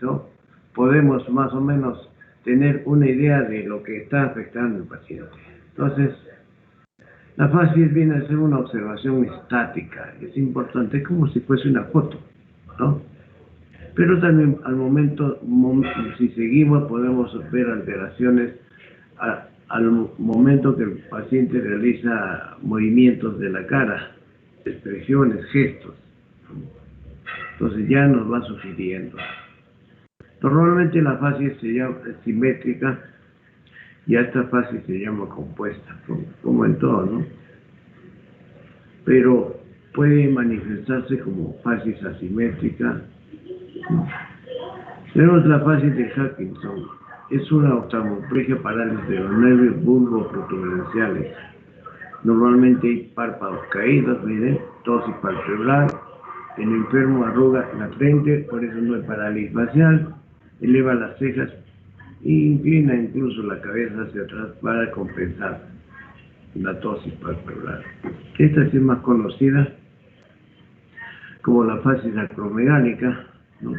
¿no? Podemos más o menos tener una idea de lo que está afectando al paciente. Entonces, la facies viene a ser una observación estática, es importante, como si fuese una foto, ¿no? Pero también al momento, si seguimos, podemos ver alteraciones al momento que el paciente realiza movimientos de la cara, expresiones, gestos. Entonces ya nos va sugiriendo. Normalmente la facies se llama simétrica y a esta facies se llama compuesta, como en todo, ¿no? Pero puede manifestarse como facies asimétrica. Tenemos la facies de Hutchinson. Es una oftalmoplegia parálisis de los nervios bulbo-protuberenciales. Normalmente hay párpados caídos, miren, tosis palpebral. El enfermo arruga la frente, por eso no hay parálisis facial. Eleva las cejas e inclina incluso la cabeza hacia atrás para compensar la tosis palpebral. Esta sí es más conocida como la facies acromegálica, ¿no?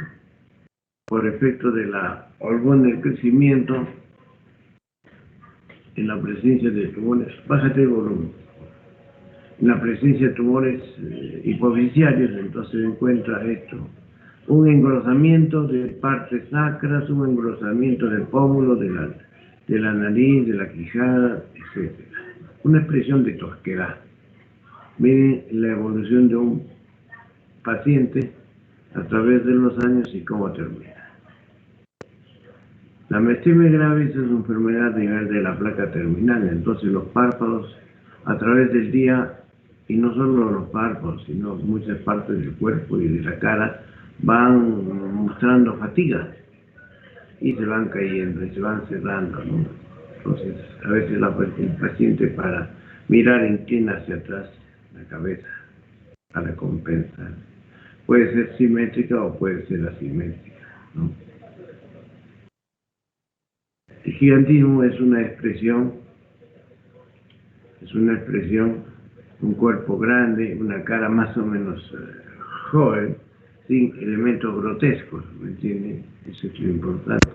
Por efecto de la hormona del crecimiento en la presencia de tumores. Bájate el volumen. En la presencia de tumores hipoficiarios, entonces se encuentra esto: un engrosamiento de partes sacras, un engrosamiento del pómulo, de la nariz, de la quijada, etc. Una expresión de tosquedad. Miren la evolución de un paciente a través de los años y cómo termina. La miastenia gravis es una enfermedad a nivel de la placa terminal, entonces los párpados a través del día, y no solo los párpados, sino muchas partes del cuerpo y de la cara, van mostrando fatiga y se van cayendo y se van cerrando, ¿no? Entonces, a veces el paciente, para mirar, inclina hacia atrás la cabeza para compensar. Puede ser simétrica o puede ser asimétrica, ¿no? El gigantismo es una expresión, un cuerpo grande, una cara más o menos joven, sin elementos grotescos, ¿me entienden? Eso es lo importante.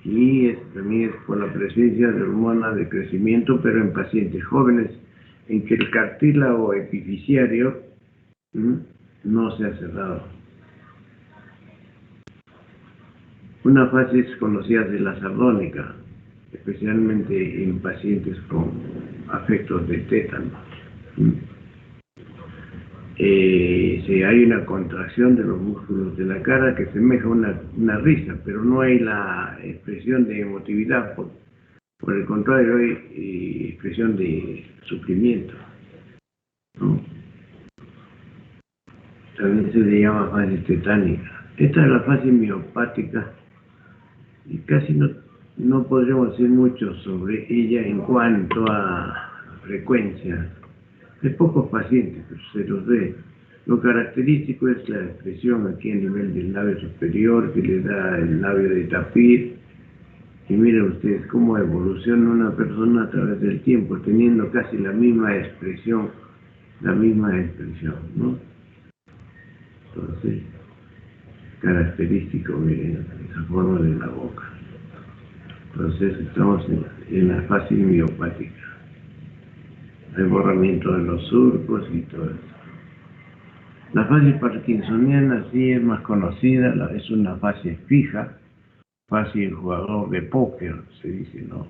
Y también es por la presencia de hormona de crecimiento, pero en pacientes jóvenes, en que el cartílago epifisiario no se ha cerrado. Una fase es conocida de la sardónica, especialmente en pacientes con afectos de tétano. Hay una contracción de los músculos de la cara que semeja una risa, pero no hay la expresión de emotividad, por el contrario hay expresión de sufrimiento, ¿no? También se le llama fase tetánica. Esta es la fase miopática y casi no podríamos decir mucho sobre ella en cuanto a frecuencia. Hay pocos pacientes, pero se los ve. Lo característico es la expresión aquí a nivel del labio superior, que le da el labio de tapir. Y miren ustedes cómo evoluciona una persona a través del tiempo, teniendo casi la misma expresión, ¿no? Entonces, característico, miren, esa forma de la boca. Entonces, estamos en la fase miopática. El borramiento de los surcos y todo eso. La fase parkinsoniana sí es más conocida, es una fase fija, fase del jugador de póker, se dice, ¿no?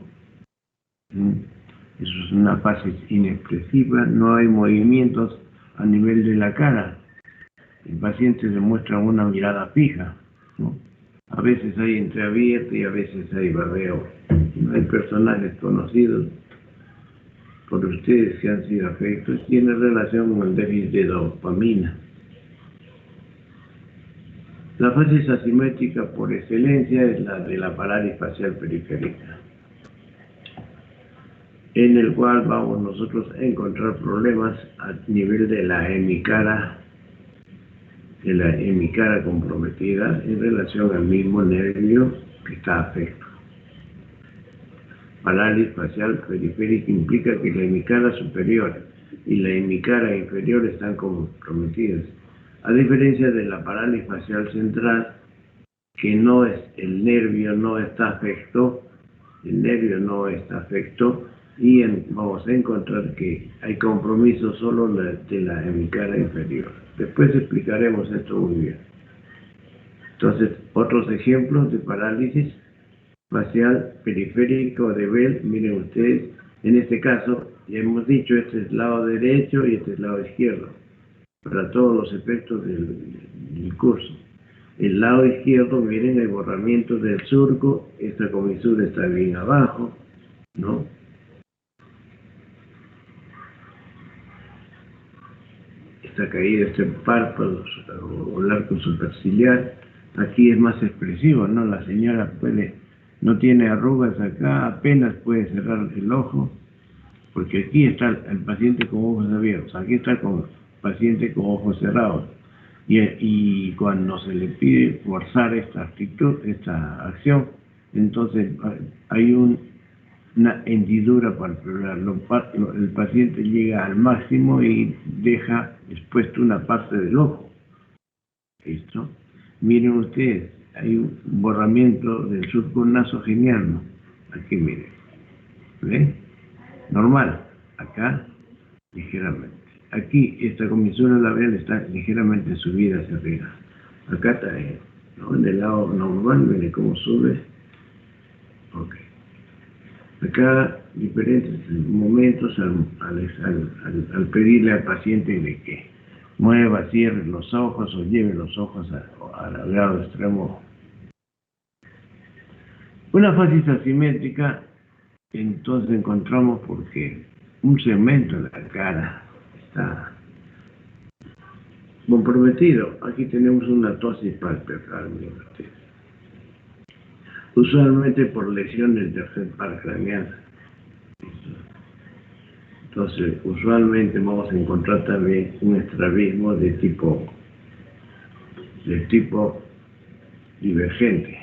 Eso es una fase inexpresiva, no hay movimientos a nivel de la cara. El paciente demuestra una mirada fija, ¿no? A veces hay entreabierto y a veces hay babeo. Hay personajes conocidos por ustedes que han sido afectados, tiene relación con el déficit de dopamina. La fase asimétrica por excelencia es la de la parálisis facial periférica, en el cual vamos nosotros a encontrar problemas a nivel de la hemicara comprometida en relación al mismo nervio que está afectado. Parálisis facial periférica implica que la hemicara superior y la hemicara inferior están comprometidas. A diferencia de la parálisis facial central, que no es, el nervio no está afecto, y vamos a encontrar que hay compromiso solo de la hemicara inferior. Después explicaremos esto muy bien. Entonces, otros ejemplos de parálisis facial periférico de Bell, miren ustedes, en este caso, ya hemos dicho, este es el lado derecho y este es el lado izquierdo, para todos los efectos del curso. El lado izquierdo, miren el borramiento del surco, esta comisura está bien abajo, ¿no? Esta caída, este párpado o el arco superciliar, aquí es más expresivo, ¿no? La señora no tiene arrugas acá, apenas puede cerrar el ojo, porque aquí está el paciente con ojos abiertos, aquí está el paciente con ojos cerrados. Y cuando se le pide forzar esta acción, entonces hay una hendidura palpebral. El paciente llega al máximo y deja expuesto una parte del ojo. ¿Listo? Miren ustedes, hay un borramiento del surco nasogeniano. Aquí miren. ¿Ven? Normal. Acá, ligeramente. Aquí, esta comisura labial está ligeramente subida hacia arriba. Acá está, ¿no? En el lado normal, miren cómo sube. Ok. Acá, diferentes momentos al pedirle al paciente de que mueva, cierre los ojos o lleve los ojos al lado extremo. Una facies asimétrica, entonces encontramos porque un segmento de la cara está comprometido. Aquí tenemos una ptosis palpebral, miren ustedes. Usualmente por lesión del tercer par craneal. Entonces, usualmente vamos a encontrar también un estrabismo de tipo divergente.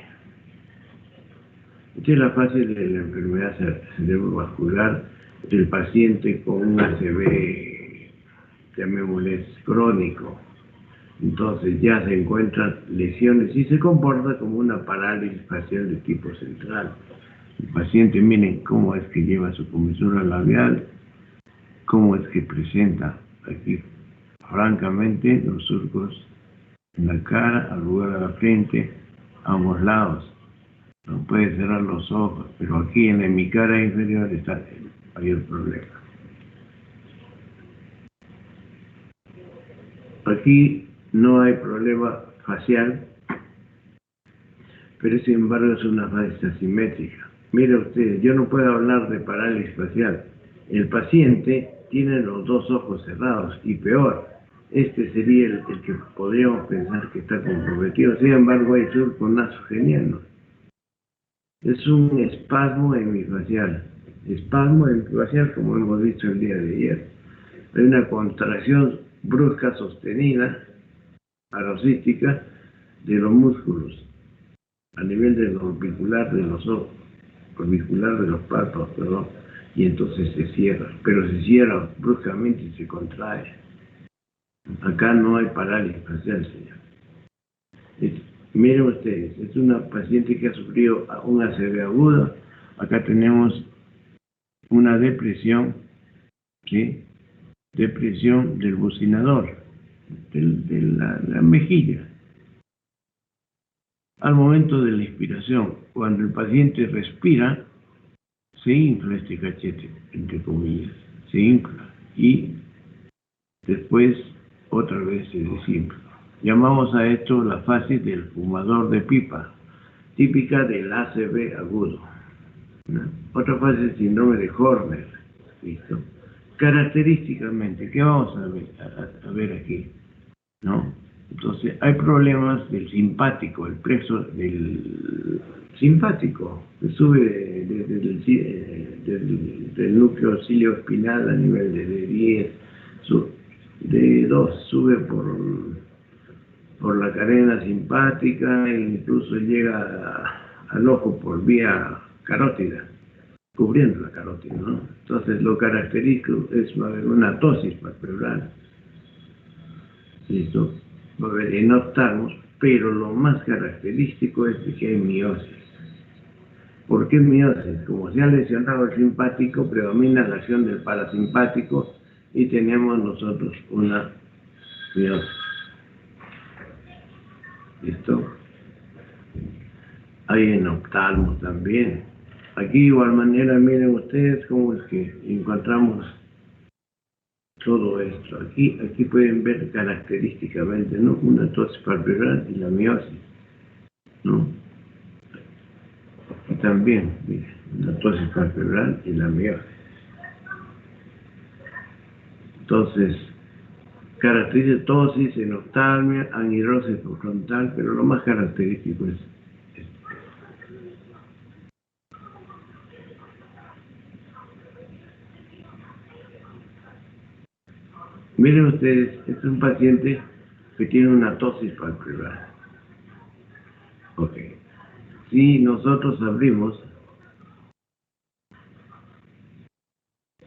Esta es la fase de la enfermedad cerebrovascular del paciente con un ACV, llamémosle crónico. Entonces ya se encuentran lesiones y se comporta como una parálisis facial de tipo central. El paciente, miren cómo es que lleva su comisura labial, cómo es que presenta aquí, francamente, los surcos en la cara, al lugar de la frente, a ambos lados. No puede cerrar los ojos, pero aquí en la hemicara inferior está el mayor problema. Aquí no hay problema facial, pero sin embargo es una facies asimétrica. Mire ustedes, yo no puedo hablar de parálisis facial. El paciente tiene los dos ojos cerrados y peor, este sería el que podríamos pensar que está comprometido. Sin embargo, hay surco nasogeniano. Es un espasmo hemifacial. Espasmo hemifacial, como hemos visto el día de ayer. Hay una contracción brusca sostenida, paroxística, de los músculos a nivel del orbicular de los ojos, orbicular de los párpados, perdón, y entonces se cierra, pero se cierra bruscamente y se contrae. Acá no hay parálisis facial, señor. Miren ustedes, es una paciente que ha sufrido un ACV agudo. Acá tenemos una depresión, ¿sí? Depresión del bucinador, de la mejilla. Al momento de la inspiración, cuando el paciente respira, se infla este cachete, entre comillas, se infla y después otra vez se desinfla. Llamamos a esto la fase del fumador de pipa, típica del ACV agudo. ¿No? Otra fase es síndrome de Horner. ¿Listo? Característicamente, ¿qué vamos a ver aquí? ¿No? Entonces, hay problemas del simpático, el plexo del simpático, que sube del núcleo cilioespinal a nivel de D10, D2 sube por la cadena simpática e incluso llega al ojo por vía carótida, cubriendo la carótida, ¿no? Entonces, lo característico es una ptosis palpebral. ¿Listo? va a haber enoftalmos, pero lo más característico es que hay miosis. ¿Por qué miosis? Como se ha lesionado el simpático, predomina la acción del parasimpático y tenemos nosotros una miosis. ¿Listo? Hay enoftalmos también. Aquí de igual manera, miren ustedes cómo es que encontramos todo esto. Aquí pueden ver característicamente, ¿no? Una tosis palpebral y la miosis, ¿no? Aquí también, miren, una tosis palpebral y la miosis. Entonces, caracteriza tosis, enoftalmia, anhidrosis frontal, pero lo más característico es esto. Miren ustedes, este es un paciente que tiene una tosis palpebral. Ok. Si nosotros abrimos,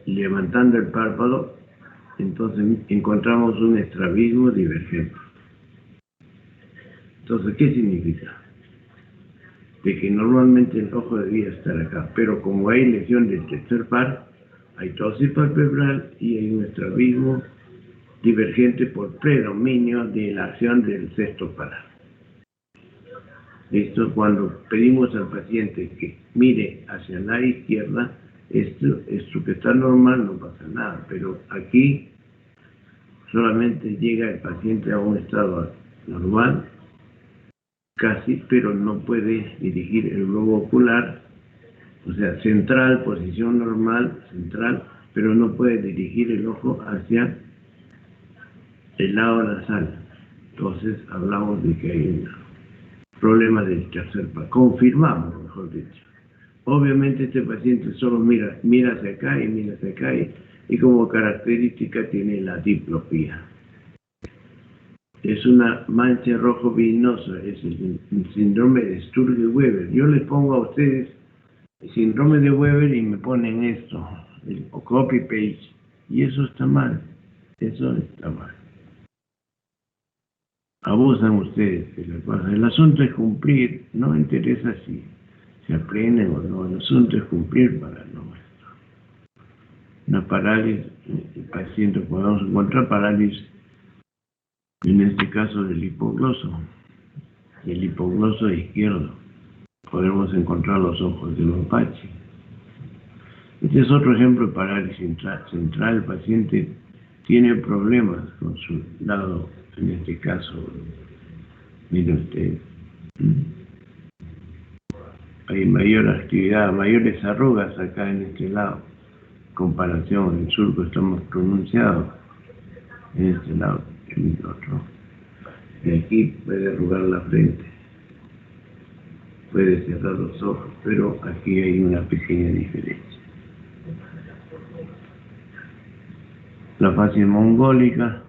levantando el párpado, entonces encontramos un estrabismo divergente. Entonces, ¿qué significa? De que normalmente el ojo debía estar acá, pero como hay lesión del tercer par, hay tosis palpebral y hay un estrabismo divergente por predominio de la acción del sexto par. Esto cuando pedimos al paciente que mire hacia la izquierda, esto que está normal, no pasa nada, pero aquí solamente llega el paciente a un estado normal, casi, pero no puede dirigir el globo ocular, o sea, central, posición normal, central, pero no puede dirigir el ojo hacia el lado nasal. Entonces hablamos de que hay un problema del tercer par. Confirmamos, mejor dicho. Obviamente este paciente solo mira hacia acá y mira hacia acá y como característica tiene la diplopía. Es una mancha rojo venosa, es el síndrome de Sturge-Weber. Yo les pongo a ustedes el síndrome de Weber y me ponen esto, el copy-paste, y eso está mal, eso está mal. Abusan ustedes de la cosa. El asunto es cumplir, no me interesa si se aprenden o no, el asunto es cumplir para no. Una parálisis, el paciente podemos encontrar parálisis, en este caso del hipogloso, y el hipogloso izquierdo. Podemos encontrar los ojos de mapache. Este es otro ejemplo de parálisis central. El paciente tiene problemas con su lado, en este caso, miren ustedes, hay mayor actividad, mayores arrugas acá en este lado, en comparación, el surco está más pronunciado, en este lado, en el otro. Y aquí puede arrugar la frente, puede cerrar los ojos, pero aquí hay una pequeña diferencia. La facies mongólica,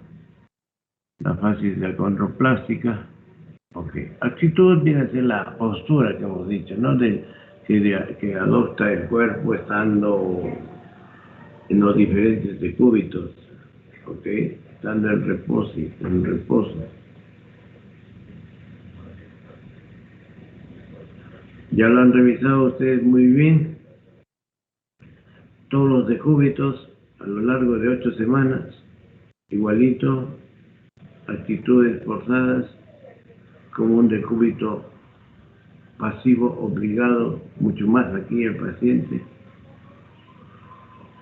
la facies acondroplástica. Ok, actitud viene a ser la postura que hemos dicho, ¿no? Que adopta el cuerpo estando en los diferentes decúbitos, ok, estando en reposo. Ya lo han revisado ustedes muy bien, todos los decúbitos a lo largo de 8 semanas, igualito, actitudes forzadas, como un decúbito pasivo obligado, mucho más aquí el paciente.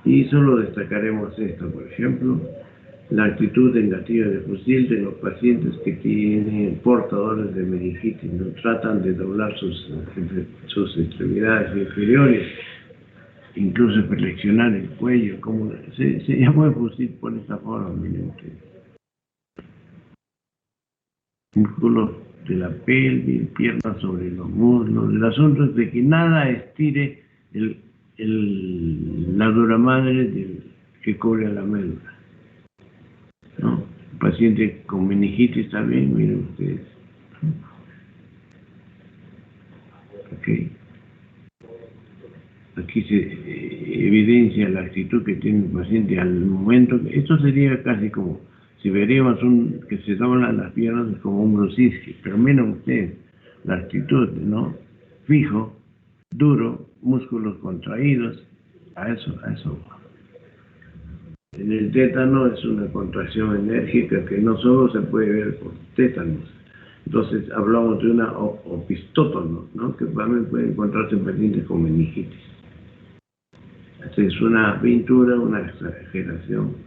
Y solo destacaremos esto, por ejemplo, la actitud en gatillo de fusil de los pacientes que tienen portadores de meningitis, no tratan de doblar sus extremidades inferiores, incluso flexionar el cuello, como se llamó el fusil por esta forma, miren ustedes. Músculos de la pelvis, piernas sobre los muslos. El asunto es de que nada estire la dura madre que cubre a la médula, ¿no? El paciente con meningitis también, miren ustedes. Okay. Aquí se evidencia la actitud que tiene el paciente al momento. Esto sería casi como Si veríamos que se doblan las piernas es como un Brzezinski, pero miren ustedes, la actitud, ¿no? Fijo, duro, músculos contraídos, a eso. En el tétano es una contracción enérgica que no solo se puede ver por tétanos. Entonces hablamos de una opistótono, ¿no? Que también puede encontrarse en pacientes con meningitis. Esta es una pintura, una exageración.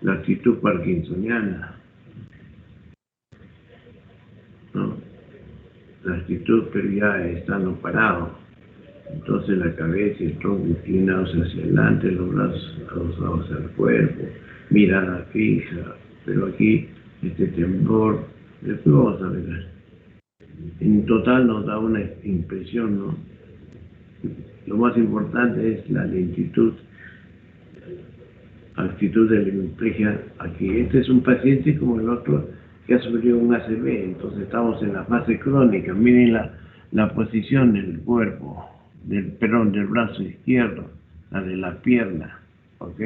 La actitud parkinsoniana, ¿no? La actitud, pero ya estando parado. Entonces la cabeza y el tronco inclinados hacia adelante, los brazos adosados al cuerpo, mirada fija, pero aquí este temblor, después vamos a ver. En total nos da una impresión, ¿no? Lo más importante es la lentitud, actitud de la hemiplegia aquí. Este es un paciente como el otro que ha sufrido un ACV, entonces estamos en la fase crónica. Miren la posición del cuerpo, del brazo izquierdo, la de la pierna, ¿ok?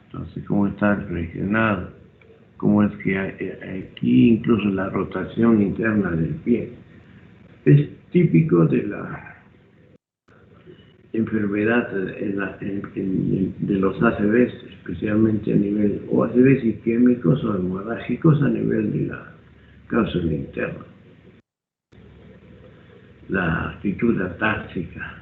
Entonces, ¿cómo está regionado? ¿Cómo es que aquí incluso la rotación interna del pie? Es típico de la enfermedad de los ACVs, especialmente a nivel, o ACVs isquémicos o hemorrágicos a nivel de la cápsula interna. La actitud atáxica,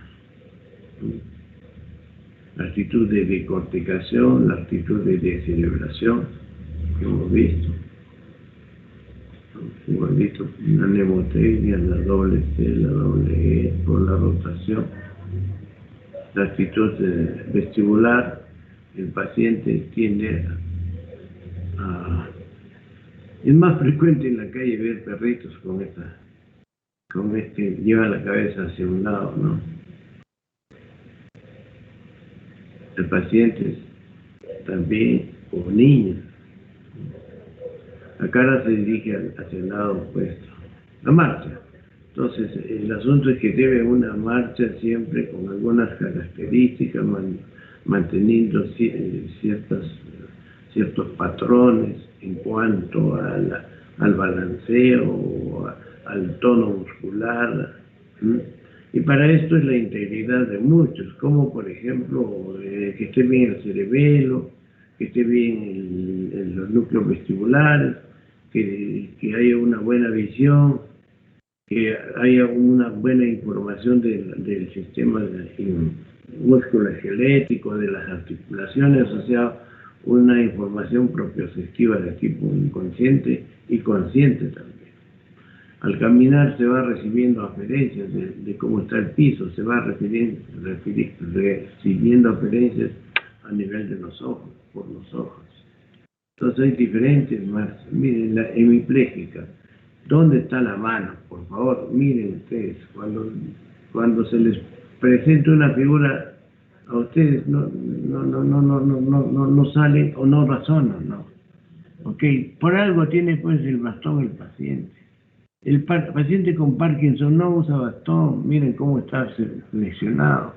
la actitud de decorticación, la actitud de descerebración que hemos visto. Hemos visto una mnemotecnia, la doble C, la doble E, por la rotación. La actitud vestibular, el paciente tiende a... Es más frecuente en la calle ver perritos con este, lleva la cabeza hacia un lado, ¿no? El paciente también, o niños, la cara se dirige hacia el lado opuesto. La marcha. Entonces, el asunto es que debe una marcha siempre con algunas características, manteniendo ciertos patrones en cuanto al balanceo o al tono muscular. Y para esto es la integridad de muchos, como por ejemplo que esté bien el cerebelo, que esté bien los núcleos vestibulares, que haya una buena visión, que haya una buena información del sistema musculoesquelético, de las articulaciones, o sea, una información propioceptiva de tipo inconsciente y consciente también. Al caminar se va recibiendo aferencias de cómo está el piso, se va recibiendo aferencias a nivel de los ojos, por los ojos. Entonces hay diferentes más. Miren, la hemipléjica. ¿Dónde está la mano? Por favor, miren ustedes. Cuando se les presenta una figura, a ustedes no sale o no razonan, ¿no? Ok, por algo tiene pues el bastón el paciente. El paciente con Parkinson no usa bastón, miren cómo está flexionado.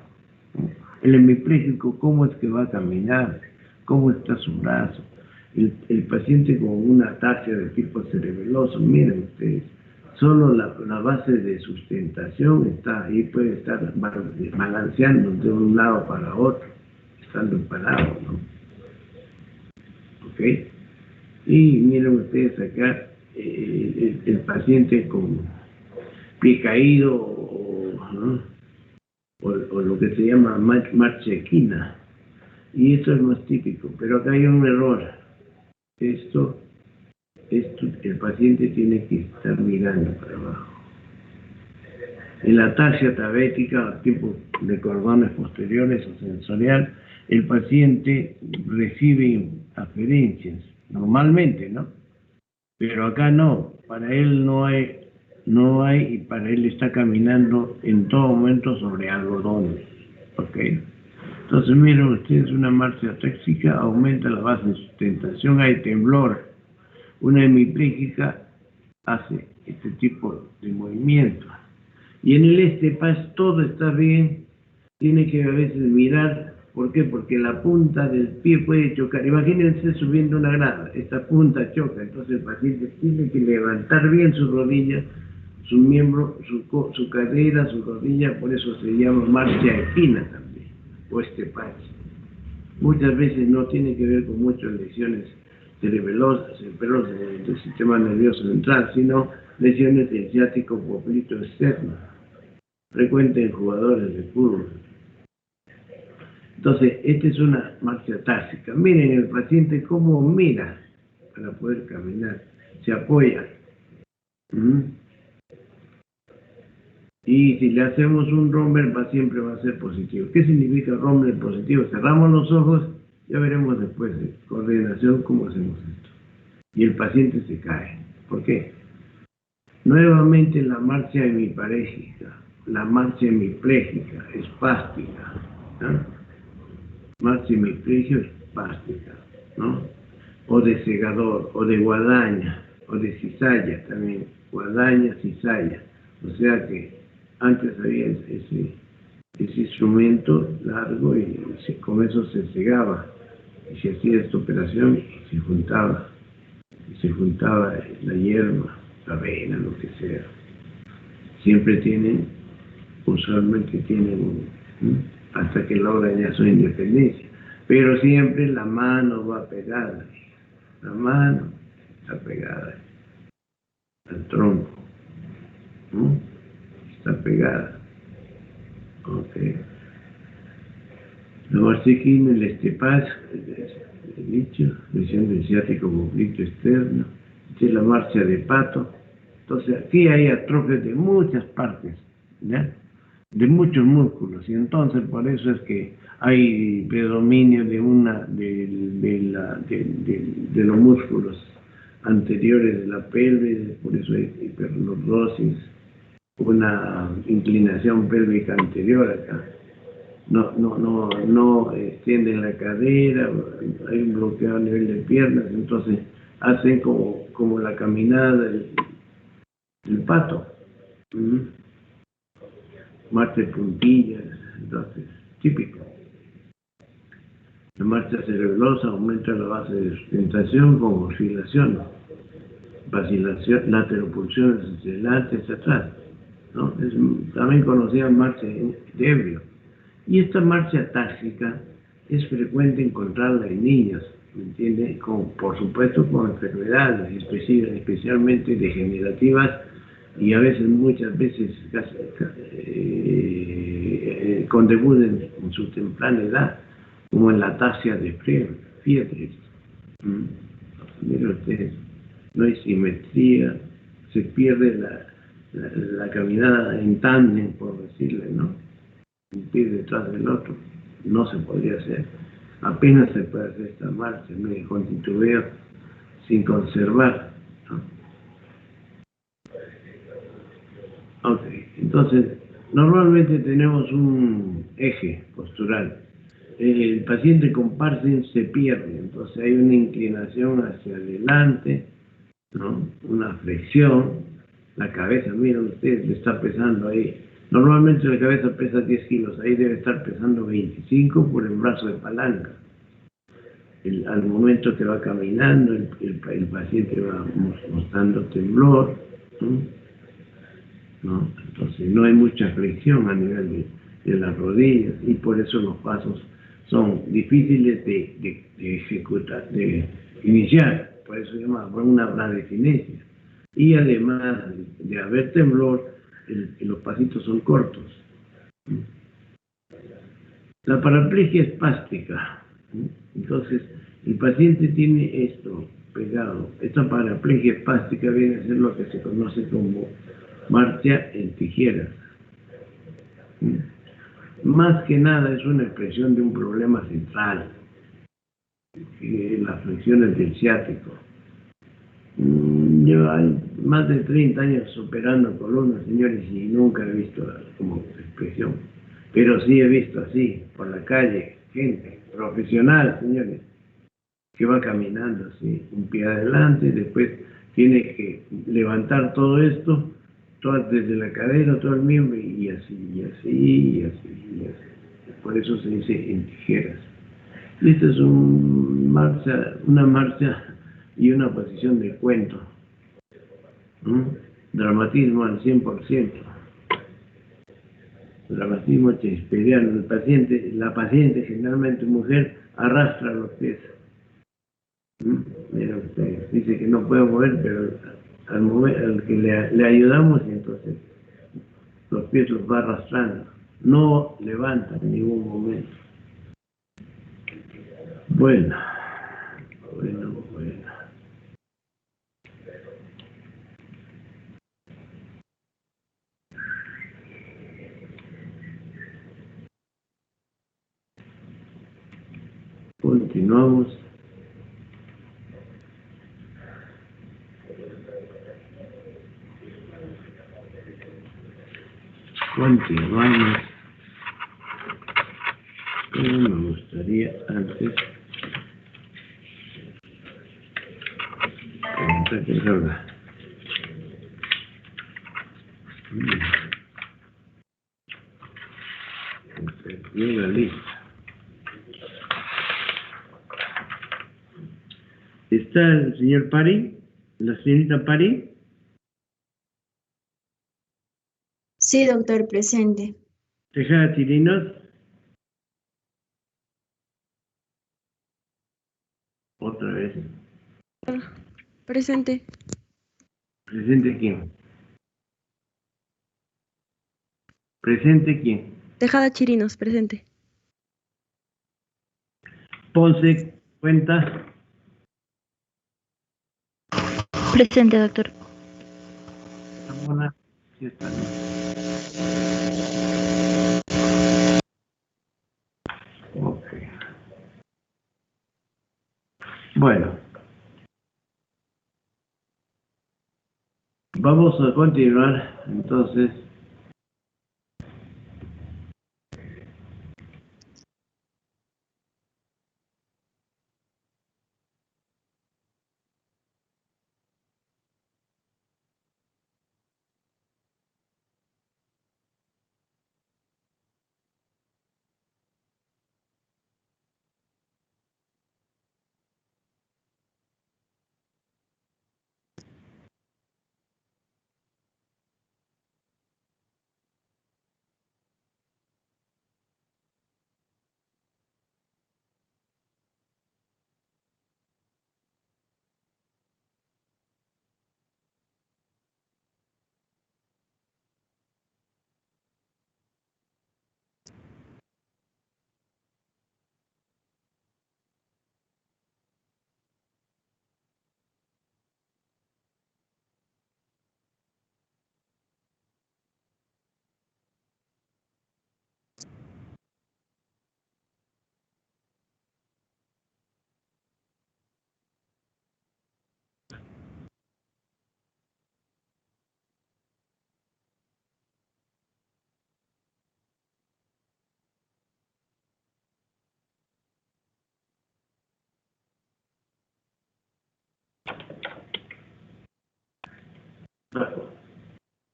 El hemipléjico, cómo es que va a caminar, cómo está su brazo. El paciente con una ataxia de tipo cerebeloso, miren ustedes, solo la base de sustentación está ahí, puede estar balanceando de un lado para otro, estando parado, ¿no? ¿Ok? Y miren ustedes acá, el paciente con pie caído o lo que se llama marcha equina, y esto es más típico, pero acá hay un error. Esto el paciente tiene que estar mirando para abajo. En la ataxia tabética, tipo de cordones posteriores o sensorial, el paciente recibe aferencias, normalmente, ¿no? Pero acá no, para él no hay, y para él está caminando en todo momento sobre algodones, ¿ok? Entonces, miren ustedes, una marcha atáxica aumenta la base de sustentación, hay temblor. Una hemipléjica hace este tipo de movimiento. Y en el paz todo está bien, tiene que a veces mirar ¿Por qué? Porque la punta del pie puede chocar. Imagínense subiendo una grada, esta punta choca, entonces el paciente tiene que levantar bien su rodilla, su miembro, su cadera, su rodilla, por eso se llama marcha equina también, o estepach. Muchas veces no tiene que ver con muchas lesiones cerebelosas del sistema nervioso central, sino lesiones del ciático poplito externo, frecuente en jugadores de fútbol. Entonces, esta es una marcha táctica. Miren el paciente cómo mira para poder caminar, se apoya. Y si le hacemos un Rommel, siempre va a ser positivo. ¿Qué significa Rommel positivo? Cerramos los ojos, ya veremos después de coordinación cómo hacemos esto. Y el paciente se cae. ¿Por qué? Nuevamente la marcha hemiparésica, la marcha hemipléjica, espástica, ¿no? Marcha hemipléjica espástica, ¿no? O de segador, o de guadaña, o de cizalla también, guadaña, cizalla. O sea que antes había ese instrumento largo y con eso se segaba. Y se hacía esta operación y se juntaba la hierba, la avena, lo que sea. Siempre usualmente tienen, hasta que logran ya su independencia. Pero siempre la mano va pegada. La mano está pegada al tronco. Está pegada. Ok. La marcha equina, el estepach, el dicho, lesión del ciático poplito externo. Esta es la marcha de pato. Entonces aquí hay atrofias de muchas partes, ¿ya? De muchos músculos, y entonces por eso es que hay predominio de los músculos anteriores de la pelvis, por eso hay hiperlordosis, una inclinación pélvica anterior acá. No extienden la cadera, hay un bloqueo a nivel de piernas, entonces hacen como la caminada del pato. Marcha de puntillas, entonces, típico. La marcha cerebelosa aumenta la base de sustentación con oscilaciones, vacilación, lateropulsiones hacia adelante, hacia atrás, ¿no? Es también conocida marcha de ebrio. Y esta marcha táxica es frecuente encontrarla en niños, ¿me entiende? Por supuesto con enfermedades especialmente degenerativas y a veces, muchas veces, con debut en su temprana edad, como en la ataxia de Friedreich. Mira ustedes, no hay simetría, se pierde la caminada en tándem, por decirle, ¿no? Un pie detrás del otro, no se podría hacer. Apenas se puede hacer esta marcha, medio con titubeo, sin conservar, ¿no? Ok, entonces, normalmente tenemos un eje postural. El paciente con Parsons se pierde, entonces hay una inclinación hacia adelante, ¿no? Una flexión, la cabeza, miren ustedes, le está pesando ahí. Normalmente la cabeza pesa 10 kilos, ahí debe estar pesando 25 por el brazo de palanca. Al momento que va caminando, el paciente va mostrando temblor, ¿no? Entonces no hay mucha flexión a nivel de las rodillas y por eso los pasos son difíciles de ejecutar, de iniciar, por eso se llama una bradykinesia. Y además de haber temblor, los pasitos son cortos. La paraplegia espástica. Entonces, el paciente tiene esto pegado. Esta paraplegia espástica viene a ser lo que se conoce como marcha en tijeras. Más que nada es una expresión de un problema central, las flexiones del ciático. Yo hay más de 30 años operando columnas, señores, y nunca he visto como expresión. Pero sí he visto así, por la calle, gente profesional, señores, que va caminando así, un pie adelante, después tiene que levantar todo esto, desde la cadera, todo el miembro, y así, y así, y así, y así. por eso se dice en tijeras. Y esta es una marcha y una posición de cuento. Dramatismo al 100%. Dramatismo shakespeariano. La paciente, generalmente mujer, arrastra los pies. Mira usted, dice que no puede mover, pero al que le ayudamos, y entonces los pies los va arrastrando. No levanta en ningún momento. Bueno. Continuamos. Pero me gustaría antes preguntar qué habla. Perdió la lista. ¿Está el señor Pari? ¿La señorita Pari? Sí, doctor, presente. Tejada Tirinos. Otra vez. Presente. ¿Presente quién? ¿Presente quién? Tejada Chirinos, presente. Ponce, cuenta. Presente, doctor. Ramona, sí está, ¿no? Ok. Bueno. Vamos a continuar, entonces.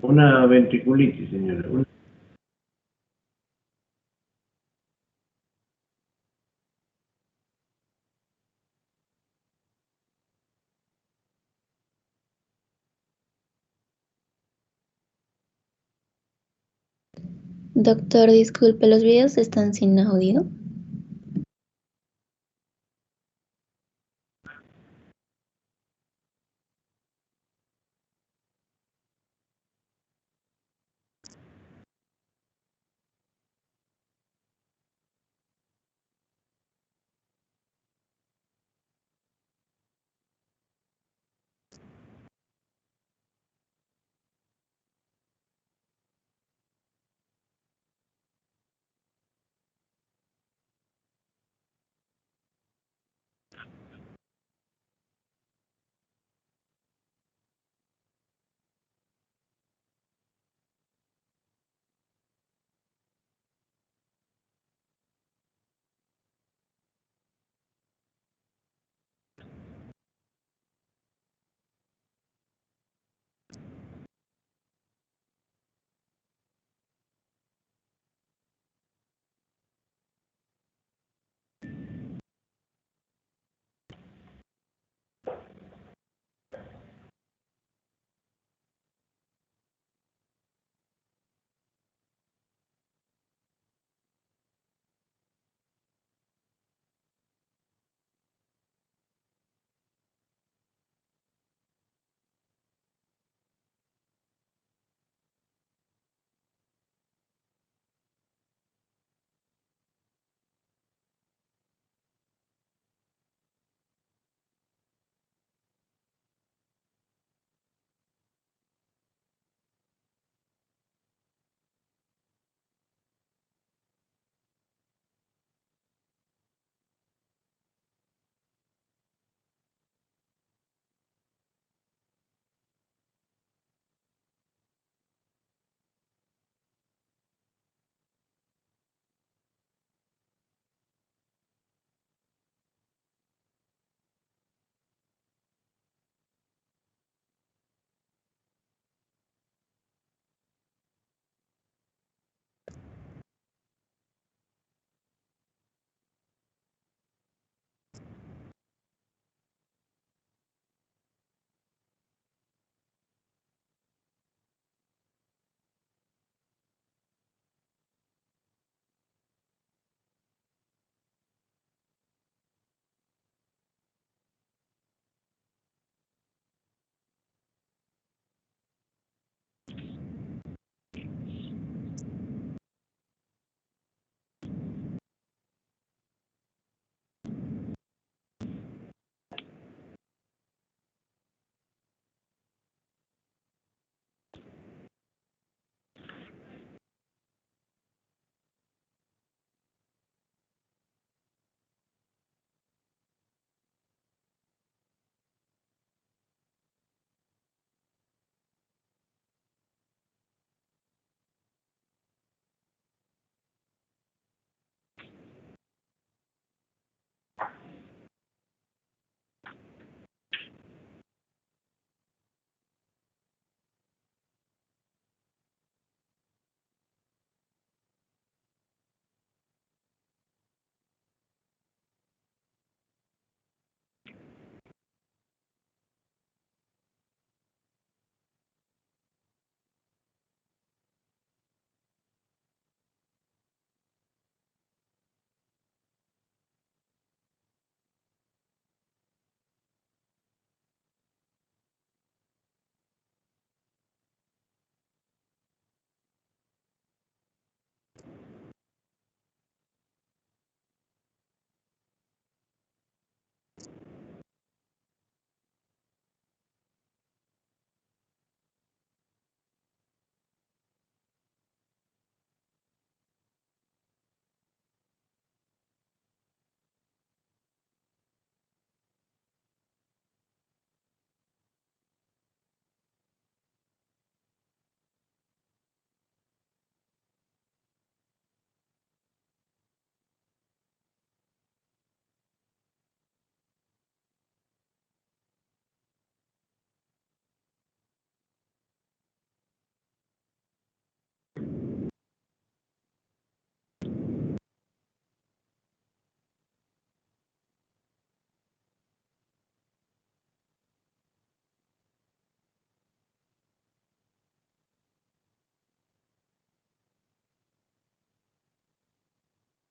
Una ventriculitis, señora. Doctor, disculpe, los videos están sin audio.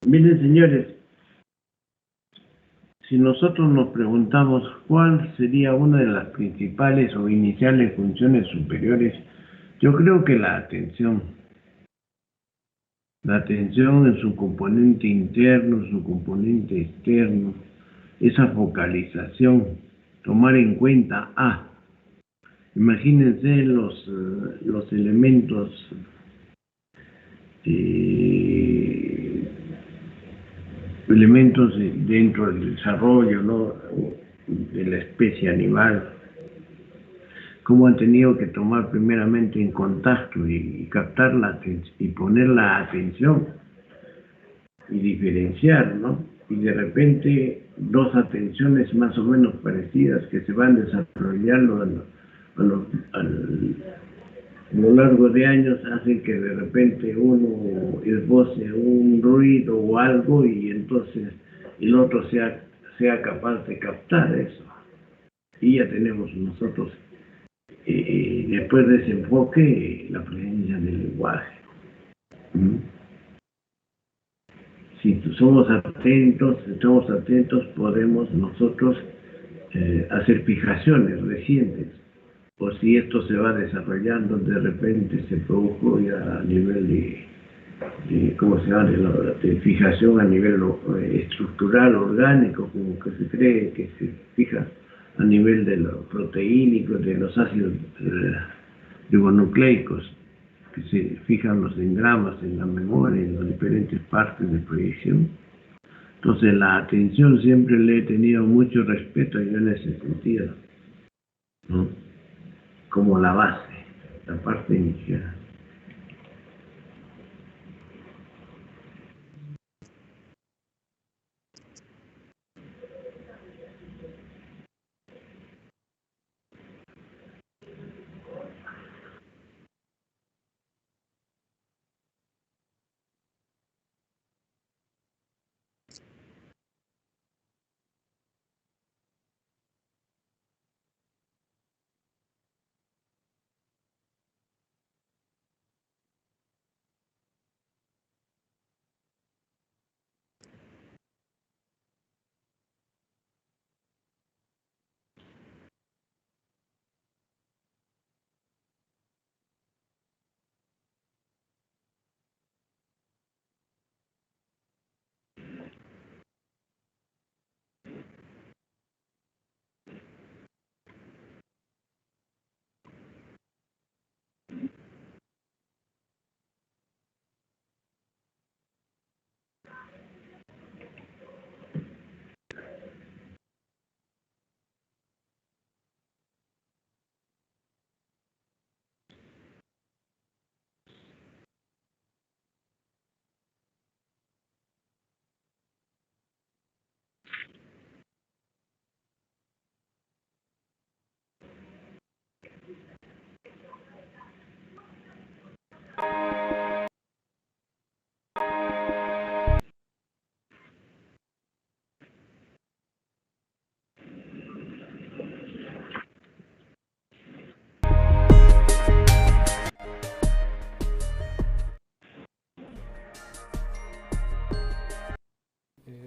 Miren, señores, si nosotros nos preguntamos cuál sería una de las principales o iniciales funciones superiores, yo creo que la atención. La atención en su componente interno, su componente externo, esa focalización, tomar en cuenta imagínense los elementos eh, dentro del desarrollo, ¿no?, de la especie animal, cómo han tenido que tomar primeramente en contacto y captar la atención y poner la atención y diferenciar, ¿no? Y de repente dos atenciones más o menos parecidas que se van desarrollando a lo largo de años hacen que de repente uno esboce un ruido o algo y entonces el otro sea capaz de captar eso. Y ya tenemos nosotros, después de ese enfoque, la presencia del lenguaje. ¿Mm? Si estamos atentos, podemos nosotros hacer fijaciones recientes. O si esto se va desarrollando, de repente se produjo ya a nivel ¿cómo se llama?, de fijación a nivel estructural, orgánico, como que se cree que se fija a nivel de lo proteínico, de los ácidos ribonucleicos, que se fijan los engramas en la memoria, en las diferentes partes de proyección. Entonces la atención siempre le he tenido mucho respeto yo en ese sentido, ¿no?, como la base, la parte inicial.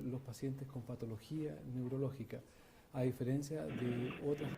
Los pacientes con patología neurológica, a diferencia de otras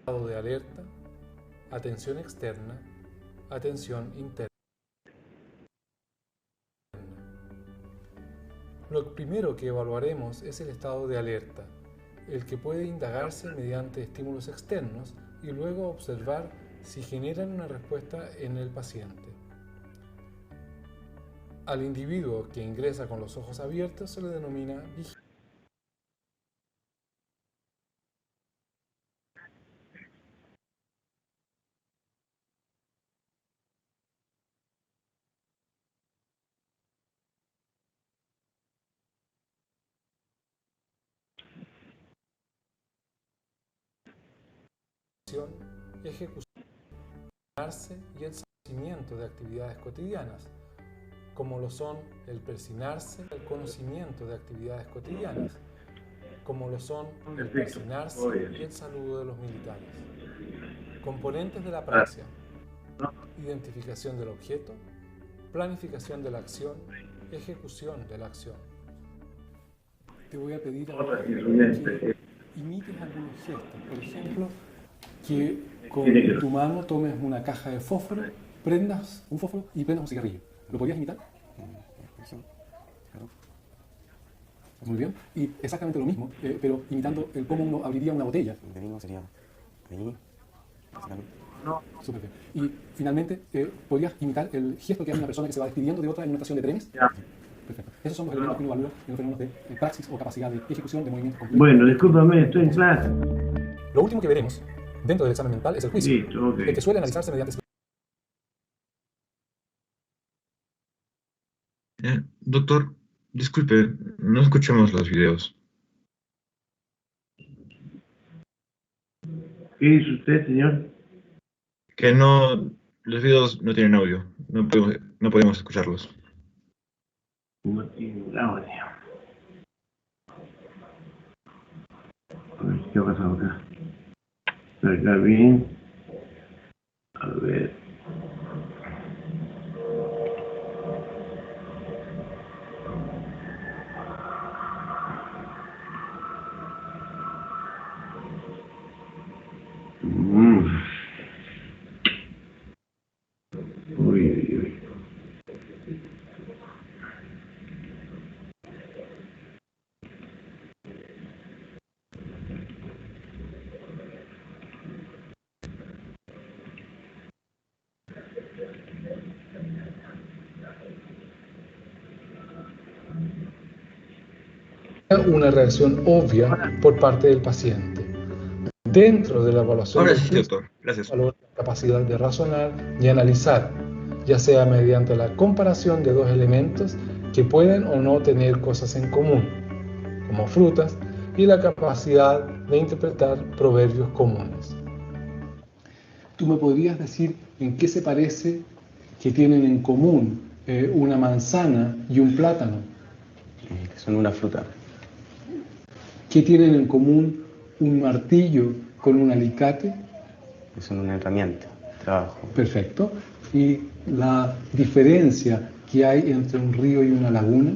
estado de alerta, atención externa, atención interna. Lo primero que evaluaremos es el estado de alerta, el que puede indagarse mediante estímulos externos y luego observar si generan una respuesta en el paciente. Al individuo que ingresa con los ojos abiertos se le denomina vigilante. Ejecución y el seguimiento de actividades cotidianas, como lo son el persignarse, el conocimiento de actividades cotidianas, como lo son el persignarse y el saludo de los militares. Componentes de la praxia: identificación del objeto, planificación de la acción, ejecución de la acción. Te voy a pedir ahora que imites algunos gestos. Por ejemplo, que con tu mano tomes una caja de fósforo, prendas un fósforo y prendas un cigarrillo. ¿Lo podrías imitar? Muy bien. Y exactamente lo mismo, pero imitando el cómo uno abriría una botella. De vino sería ahí. No. Súper bien. Y finalmente, ¿podrías imitar el gesto que hace una persona que se va despidiendo de otra en una estación de trenes? Ya. Perfecto. Esos son los elementos que uno evalúa en los fenómenos de praxis o capacidad de ejecución de movimientos complejos. Bueno, discúlpame, estoy en clase. Lo último que veremos dentro del examen mental es el juicio, Listo, ok. que suele analizarse mediante... Doctor, disculpe, no escuchamos los videos. ¿Qué dice usted, señor? Que no, los videos no tienen audio, no podemos escucharlos. No tiene audio. A ver, ¿qué ha pasado acá? Acá bien. A ver. Uy, uy, uy. Una reacción obvia por parte del paciente. Dentro de la evaluación Ahora del sí, juicio, doctor, gracias. valora la capacidad de razonar y analizar, ya sea mediante la comparación de dos elementos que pueden o no tener cosas en común, como frutas, y la capacidad de interpretar proverbios comunes. ¿Tú me podrías decir en qué se parece que tienen en común una manzana y un plátano? Que son una fruta. ¿Qué tienen en común un martillo con un alicate? Que son una herramienta, trabajo. Perfecto. ¿Y la diferencia que hay entre un río y una laguna?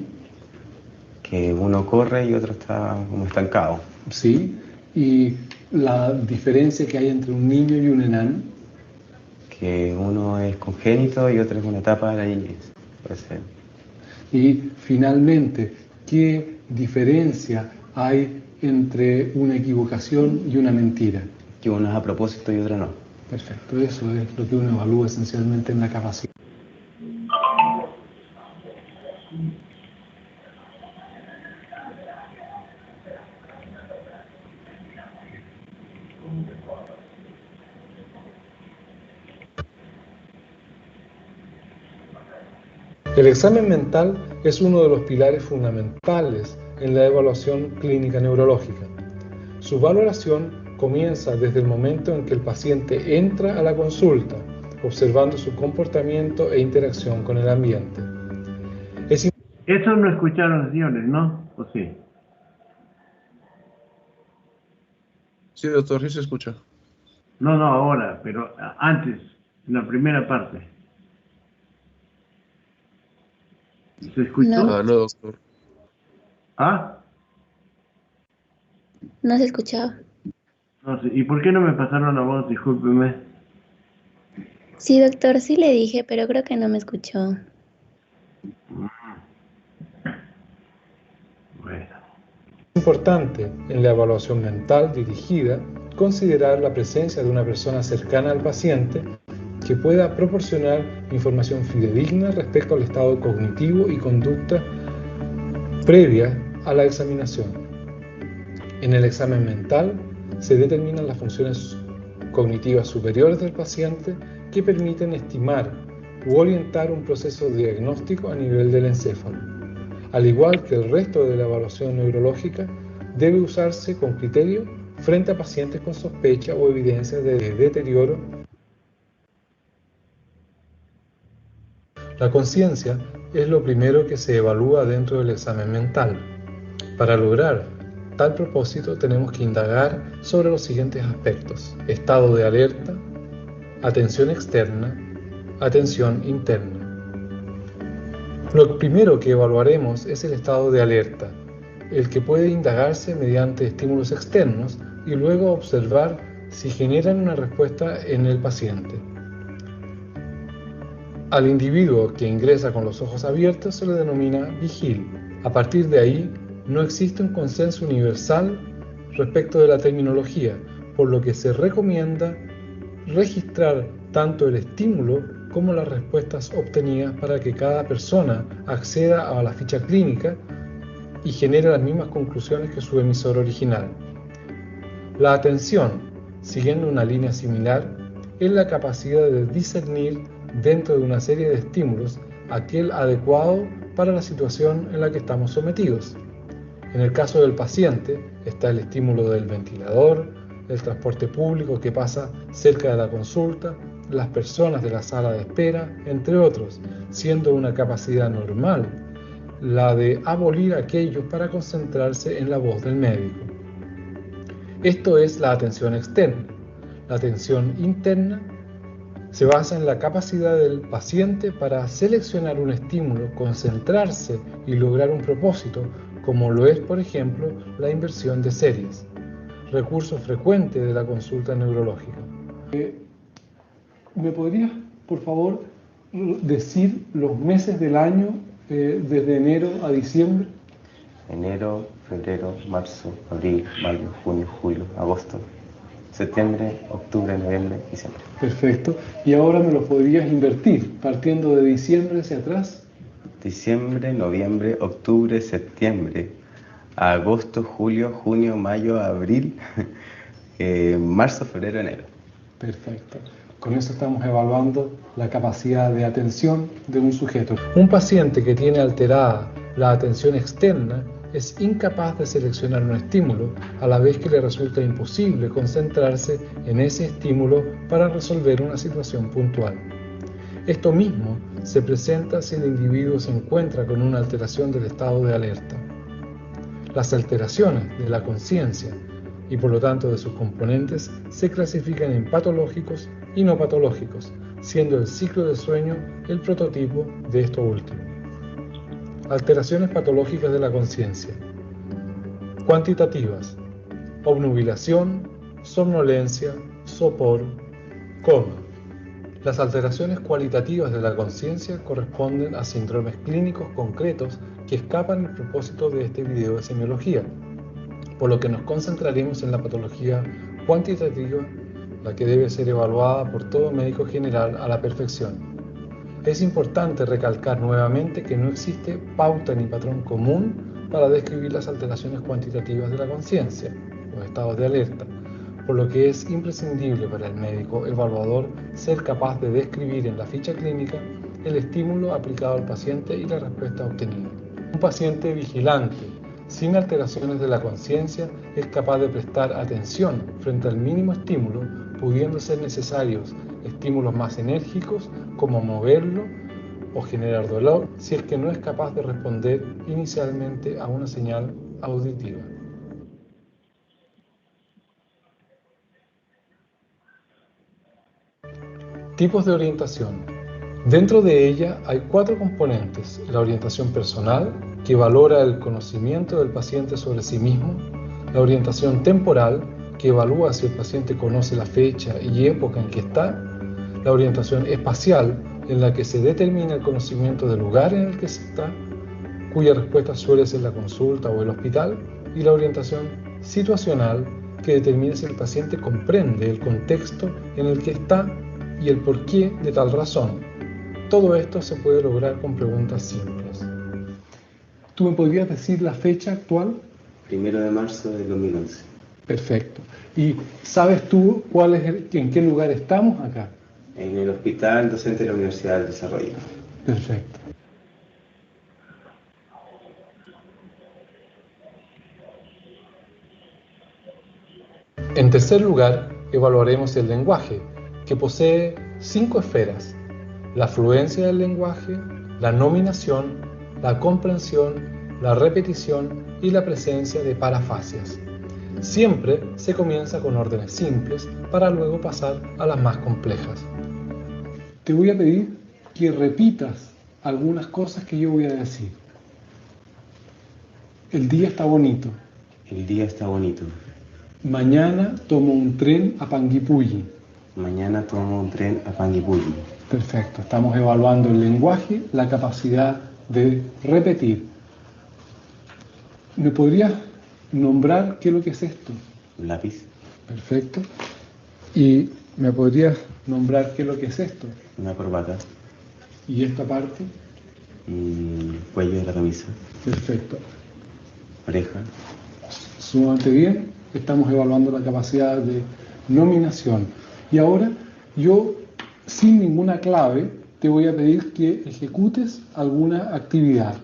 Que uno corre y otro está como estancado. Sí. ¿Y la diferencia que hay entre un niño y un enano? Que uno es congénito y otro es una etapa de la niñez. Puede ser. Y finalmente, ¿qué diferencia hay entre una equivocación y una mentira? Que uno es a propósito y otro no. Perfecto, eso es lo que uno evalúa esencialmente en la capacidad. El examen mental es uno de los pilares fundamentales en la evaluación clínica neurológica. Su valoración comienza desde el momento en que el paciente entra a la consulta, observando su comportamiento e interacción con el ambiente. Eso no escucharon los guiones, ¿no? ¿O sí? Sí, doctor, sí se escucha. No, no, ahora, pero antes, en la primera parte. ¿Se escuchó? No. No, doctor. ¿Ah? No se escuchaba. No sé, ¿y por qué no me pasaron la voz? Discúlpeme. Sí, doctor, sí le dije, pero creo que no me escuchó. Bueno. Es importante en la evaluación mental dirigida considerar la presencia de una persona cercana al paciente que pueda proporcionar información fidedigna respecto al estado cognitivo y conducta previa a la examinación. En el examen mental se determinan las funciones cognitivas superiores del paciente que permiten estimar u orientar un proceso diagnóstico a nivel del encéfalo. Al igual que el resto de la evaluación neurológica, debe usarse con criterio frente a pacientes con sospecha o evidencia de deterioro. La conciencia es lo primero que se evalúa dentro del examen mental. Para lograr tal propósito tenemos que indagar sobre los siguientes aspectos: estado de alerta, atención externa, atención interna. Lo primero que evaluaremos es el estado de alerta, el que puede indagarse mediante estímulos externos y luego observar si generan una respuesta en el paciente. Al individuo que ingresa con los ojos abiertos se le denomina vigil. A partir de ahí, no existe un consenso universal respecto de la terminología, por lo que se recomienda registrar tanto el estímulo como las respuestas obtenidas para que cada persona acceda a la ficha clínica y genere las mismas conclusiones que su emisor original. La atención, siguiendo una línea similar, es la capacidad de discernir dentro de una serie de estímulos aquel adecuado para la situación en la que estamos sometidos. En el caso del paciente está el estímulo del ventilador, el transporte público que pasa cerca de la consulta, las personas de la sala de espera, entre otros, siendo una capacidad normal la de abolir aquellos para concentrarse en la voz del médico. Esto es la atención externa. La atención interna se basa en la capacidad del paciente para seleccionar un estímulo, concentrarse y lograr un propósito, como lo es, por ejemplo, la inversión de series, recurso frecuente de la consulta neurológica. ¿Me podrías, por favor, decir los meses del año desde enero a diciembre? Enero, febrero, marzo, abril, mayo, junio, julio, agosto, septiembre, octubre, noviembre, diciembre. Perfecto. Y ahora me lo podrías invertir, partiendo de diciembre hacia atrás. Diciembre, noviembre, octubre, septiembre, agosto, julio, junio, mayo, abril, marzo, febrero, enero. Perfecto. Con eso estamos evaluando la capacidad de atención de un sujeto. Un paciente que tiene alterada la atención externa es incapaz de seleccionar un estímulo, a la vez que le resulta imposible concentrarse en ese estímulo para resolver una situación puntual. Esto mismo se presenta si el individuo se encuentra con una alteración del estado de alerta. Las alteraciones de la conciencia y por lo tanto de sus componentes se clasifican en patológicos y no patológicos, siendo el ciclo de sueño el prototipo de esto último. Alteraciones patológicas de la conciencia. Cuantitativas: obnubilación, somnolencia, sopor, coma. Las alteraciones cualitativas de la conciencia corresponden a síndromes clínicos concretos que escapan al propósito de este video de semiología, por lo que nos concentraremos en la patología cuantitativa, la que debe ser evaluada por todo médico general a la perfección. Es importante recalcar nuevamente que no existe pauta ni patrón común para describir las alteraciones cuantitativas de la conciencia, los estados de alerta, por lo que es imprescindible para el médico evaluador ser capaz de describir en la ficha clínica el estímulo aplicado al paciente y la respuesta obtenida. Un paciente vigilante, sin alteraciones de la conciencia, es capaz de prestar atención frente al mínimo estímulo, pudiendo ser necesarios estímulos más enérgicos como moverlo o generar dolor, si es que no es capaz de responder inicialmente a una señal auditiva. Tipos de orientación. Dentro de ella hay 4 componentes: la orientación personal, que valora el conocimiento del paciente sobre sí mismo; la orientación temporal, que evalúa si el paciente conoce la fecha y época en que está, la orientación espacial, en la que se determina el conocimiento del lugar en el que se está, cuya respuesta suele ser la consulta o el hospital, y la orientación situacional, que determina si el paciente comprende el contexto en el que está y el porqué de tal razón. Todo esto se puede lograr con preguntas simples. ¿Tú me podrías decir la fecha actual? 1 de marzo del 2011. Perfecto. ¿Y sabes tú en qué lugar estamos acá? En el hospital docente de la Universidad del Desarrollo. Perfecto. En tercer lugar, evaluaremos el lenguaje, que posee 5 esferas: la fluencia del lenguaje, la nominación, la comprensión, la repetición y la presencia de parafasias. Siempre se comienza con órdenes simples para luego pasar a las más complejas. Te voy a pedir que repitas algunas cosas que yo voy a decir. El día está bonito. El día está bonito. Mañana tomo un tren a Panguipulli. Mañana tomo un tren a Panguipulli. Perfecto. Estamos evaluando el lenguaje, la capacidad de repetir. ¿Me podrías nombrar qué es lo que es esto? Un lápiz. Perfecto. ¿Y me podrías nombrar qué es lo que es esto? Una corbata. ¿Y esta parte? Cuello de la camisa. Perfecto. Oreja. Sumamente bien. Estamos evaluando la capacidad de nominación. Y ahora yo, sin ninguna clave, te voy a pedir que ejecutes alguna actividad.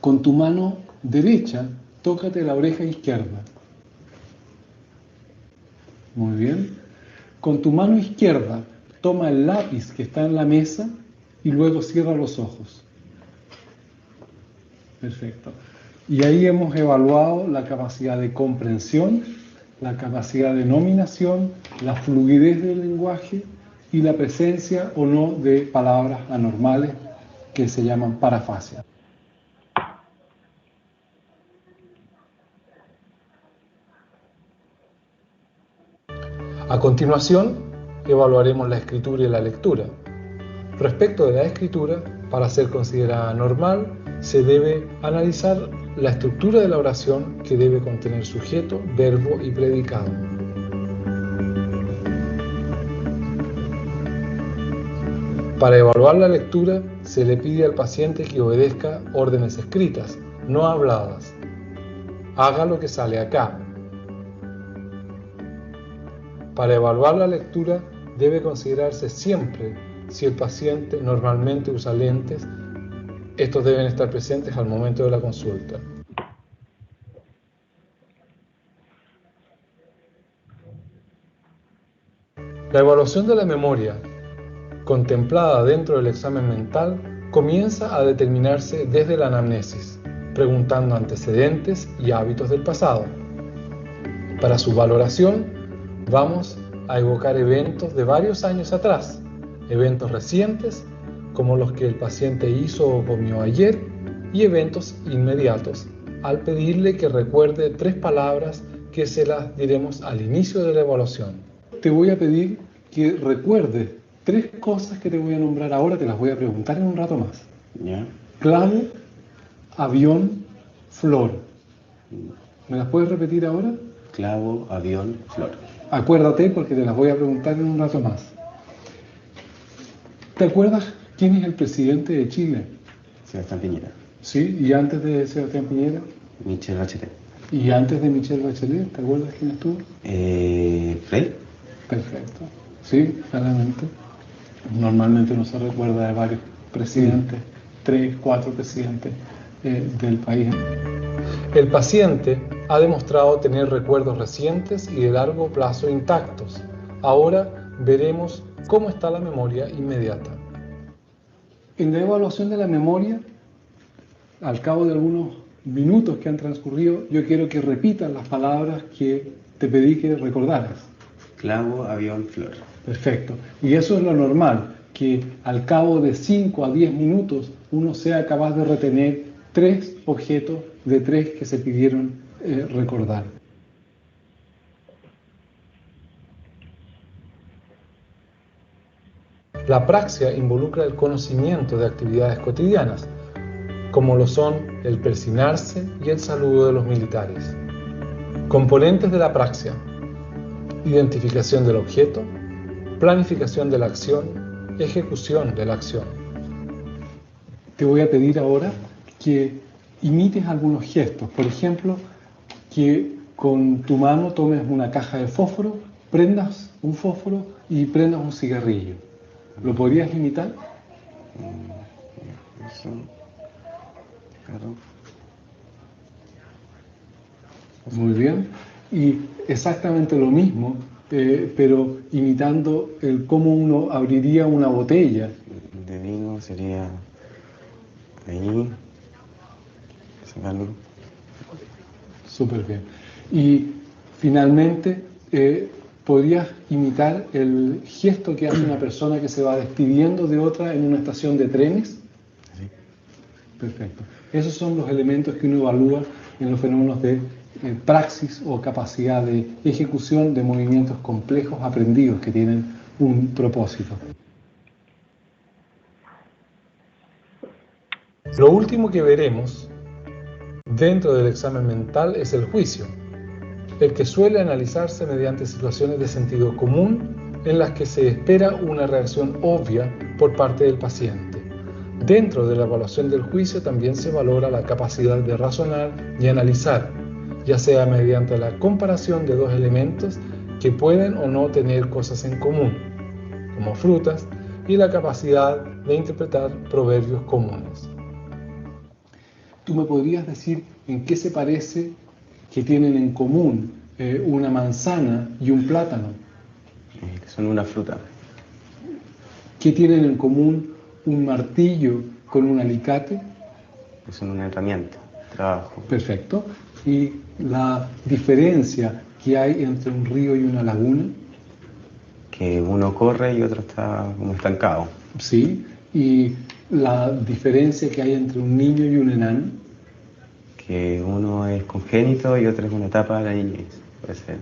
Con tu mano derecha, tócate la oreja izquierda. Muy bien. Con tu mano izquierda, toma el lápiz que está en la mesa y luego cierra los ojos. Perfecto. Y ahí hemos evaluado la capacidad de comprensión, la capacidad de nominación, la fluidez del lenguaje y la presencia o no de palabras anormales que se llaman parafasias. A continuación, evaluaremos la escritura y la lectura. Respecto de la escritura, para ser considerada normal, se debe analizar la estructura de la oración, que debe contener sujeto, verbo y predicado. Para evaluar la lectura, se le pide al paciente que obedezca órdenes escritas, no habladas. Haga lo que sale acá. Para evaluar la lectura, debe considerarse siempre si el paciente normalmente usa lentes. Estos deben estar presentes al momento de la consulta. La evaluación de la memoria, contemplada dentro del examen mental, comienza a determinarse desde la anamnesis, preguntando antecedentes y hábitos del pasado. Para su valoración, vamos a evocar eventos de varios años atrás, eventos recientes, como los que el paciente hizo o comió ayer, y eventos inmediatos, al pedirle que recuerde 3 palabras que se las diremos al inicio de la evaluación. Te voy a pedir que recuerdes 3 cosas que te voy a nombrar ahora, te las voy a preguntar en un rato más. ¿Ya? Clavo, avión, flor. ¿Me las puedes repetir ahora? Clavo, avión, flor. Acuérdate porque te las voy a preguntar en un rato más. ¿Te acuerdas quién es el presidente de Chile? Sebastián Piñera. Sí, y antes de Sebastián Piñera. Michelle Bachelet. Y antes de Michelle Bachelet, ¿te acuerdas quién estuvo? Frey. Perfecto. Sí, claramente. Normalmente no se recuerda de varios presidentes, 3, 4 presidentes del país. El paciente ha demostrado tener recuerdos recientes y de largo plazo intactos. Ahora veremos cómo está la memoria inmediata. En la evaluación de la memoria, al cabo de algunos minutos que han transcurrido, yo quiero que repitas las palabras que te pedí que recordaras. Clavo, avión, flor. Perfecto. Y eso es lo normal, que al cabo de 5 a 10 minutos uno sea capaz de retener 3 objetos de 3 que se pidieron recordar. La praxia involucra el conocimiento de actividades cotidianas, como lo son el persinarse y el saludo de los militares. Componentes de la praxia: identificación del objeto, planificación de la acción, ejecución de la acción. Te voy a pedir ahora que imites algunos gestos. Por ejemplo, que con tu mano tomes una caja de fósforo, prendas un fósforo y prendas un cigarrillo. ¿Lo podrías imitar? Eso. Claro. Muy bien. Y exactamente lo mismo, pero imitando cómo uno abriría una botella. De vino sería ahí. Sacarlo. Súper bien. Y finalmente, ¿podrías imitar el gesto que hace una persona que se va despidiendo de otra en una estación de trenes? Sí. Perfecto. Esos son los elementos que uno evalúa en los fenómenos de praxis o capacidad de ejecución de movimientos complejos aprendidos que tienen un propósito. Lo último que veremos dentro del examen mental es el juicio, el que suele analizarse mediante situaciones de sentido común en las que se espera una reacción obvia por parte del paciente. Dentro de la evaluación del juicio también se valora la capacidad de razonar y analizar, ya sea mediante la comparación de dos elementos que pueden o no tener cosas en común, como frutas, y la capacidad de interpretar proverbios comunes. ¿Tú me podrías decir en qué se parece que tienen en común una manzana y un plátano? Que son una fruta. ¿Qué tienen en común un martillo con un alicate? Que son una herramienta, trabajo. Perfecto. ¿Y la diferencia que hay entre un río y una laguna? Que uno corre y otro está como estancado. Sí. ¿Y la diferencia que hay entre un niño y un enano? Que uno es congénito y otro es una etapa de la niñez, puede ser.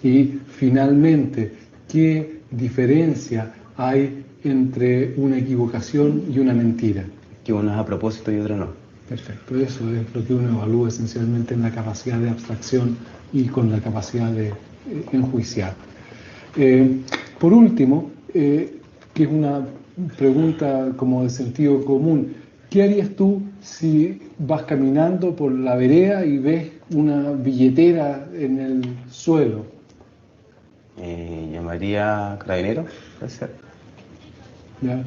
Y finalmente, ¿qué diferencia hay entre una equivocación y una mentira? Que uno es a propósito y otro no. Perfecto, eso es lo que uno evalúa esencialmente en la capacidad de abstracción y con la capacidad de enjuiciar. Por último, que es una pregunta como de sentido común, ¿qué harías tú si vas caminando por la vereda y ves una billetera en el suelo? Llamaría a Carabineros, puede ser. ¿Ya?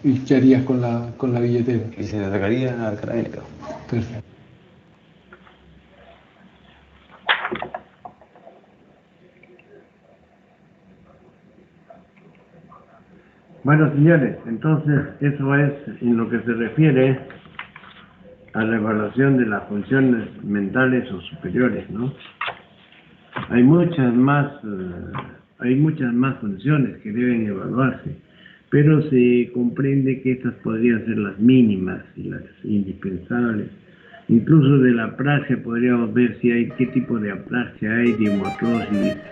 ¿Y qué harías con la billetera? Y se le sacaría al Carabinero. Perfecto. Bueno, señores, entonces eso es en lo que se refiere a la evaluación de las funciones mentales o superiores, ¿no? Hay muchas más funciones que deben evaluarse, pero se comprende que estas podrían ser las mínimas y las indispensables. Incluso de la praxia podríamos ver si hay qué tipo de apraxia hay,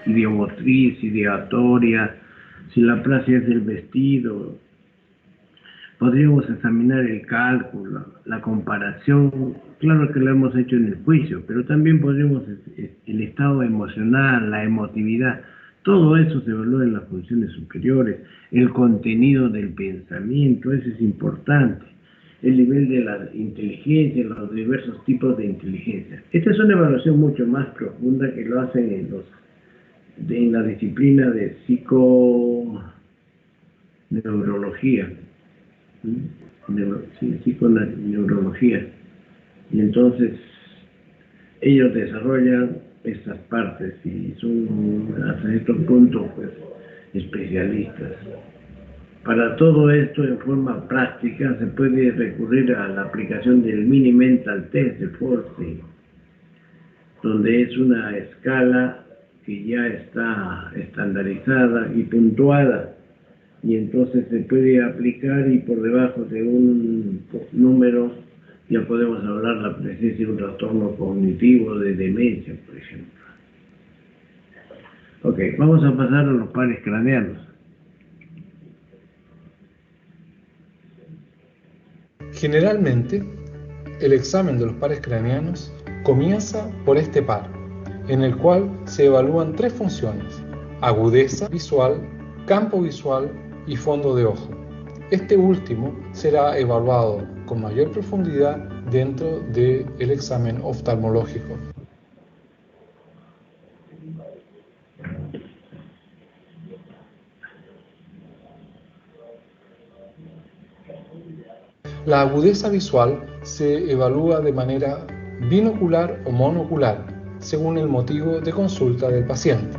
idiomotriz, ideatoria, si la praxia es del vestido. Podríamos examinar el cálculo, la comparación, claro que lo hemos hecho en el juicio, pero también podríamos el estado emocional, la emotividad, todo eso se evalúa en las funciones superiores, el contenido del pensamiento, eso es importante, el nivel de la inteligencia, los diversos tipos de inteligencia. Esta es una evaluación mucho más profunda que lo hacen en la disciplina de psiconeurología. Psiconeurología, y entonces ellos desarrollan estas partes y son hasta cierto punto pues especialistas. Para todo esto en forma práctica se puede recurrir a la aplicación del Mini Mental Test de Force, donde es una escala que ya está estandarizada y puntuada, y entonces se puede aplicar y por debajo de un número ya podemos hablar la presencia de un trastorno cognitivo de demencia, por ejemplo. Ok, vamos a pasar a los pares craneanos. Generalmente, el examen de los pares craneanos comienza por este par, en el cual se evalúan 3 funciones: agudeza visual, campo visual y fondo de ojo. Este último será evaluado con mayor profundidad dentro del examen oftalmológico. La agudeza visual se evalúa de manera binocular o monocular, según el motivo de consulta del paciente.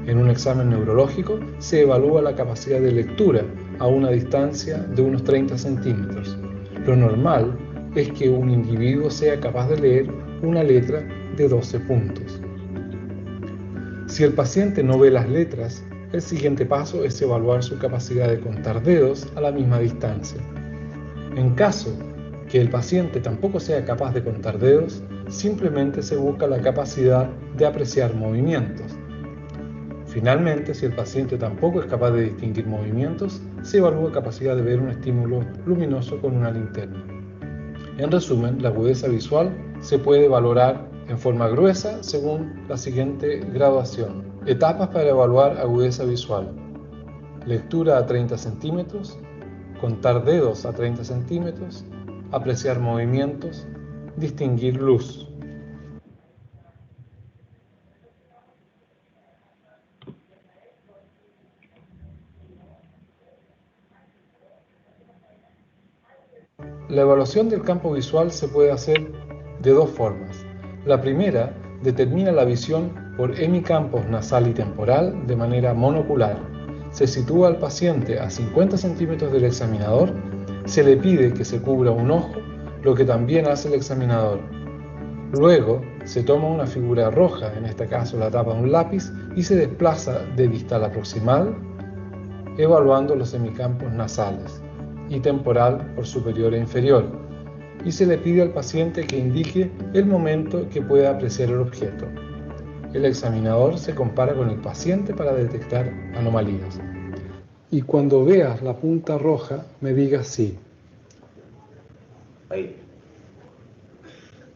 En un examen neurológico se evalúa la capacidad de lectura a una distancia de unos 30 centímetros. Lo normal es que un individuo sea capaz de leer una letra de 12 puntos. Si el paciente no ve las letras, el siguiente paso es evaluar su capacidad de contar dedos a la misma distancia. En caso que el paciente tampoco sea capaz de contar dedos, simplemente se busca la capacidad de apreciar movimientos. Finalmente, si el paciente tampoco es capaz de distinguir movimientos, se evalúa capacidad de ver un estímulo luminoso con una linterna. En resumen, la agudeza visual se puede valorar en forma gruesa según la siguiente graduación. Etapas para evaluar agudeza visual: lectura a 30 centímetros, contar dedos a 30 centímetros, apreciar movimientos, distinguir luz. La evaluación del campo visual se puede hacer de 2 formas. La primera determina la visión por hemicampos nasal y temporal de manera monocular. Se sitúa al paciente a 50 centímetros del examinador, se le pide que se cubra un ojo, lo que también hace el examinador. Luego se toma una figura roja, en este caso la tapa de un lápiz, y se desplaza de distal a proximal, evaluando los hemicampos nasales y temporal por superior e inferior, y se le pide al paciente que indique el momento que pueda apreciar el objeto. El examinador se compara con el paciente para detectar anomalías. Y cuando veas la punta roja, me digas sí. Ahí.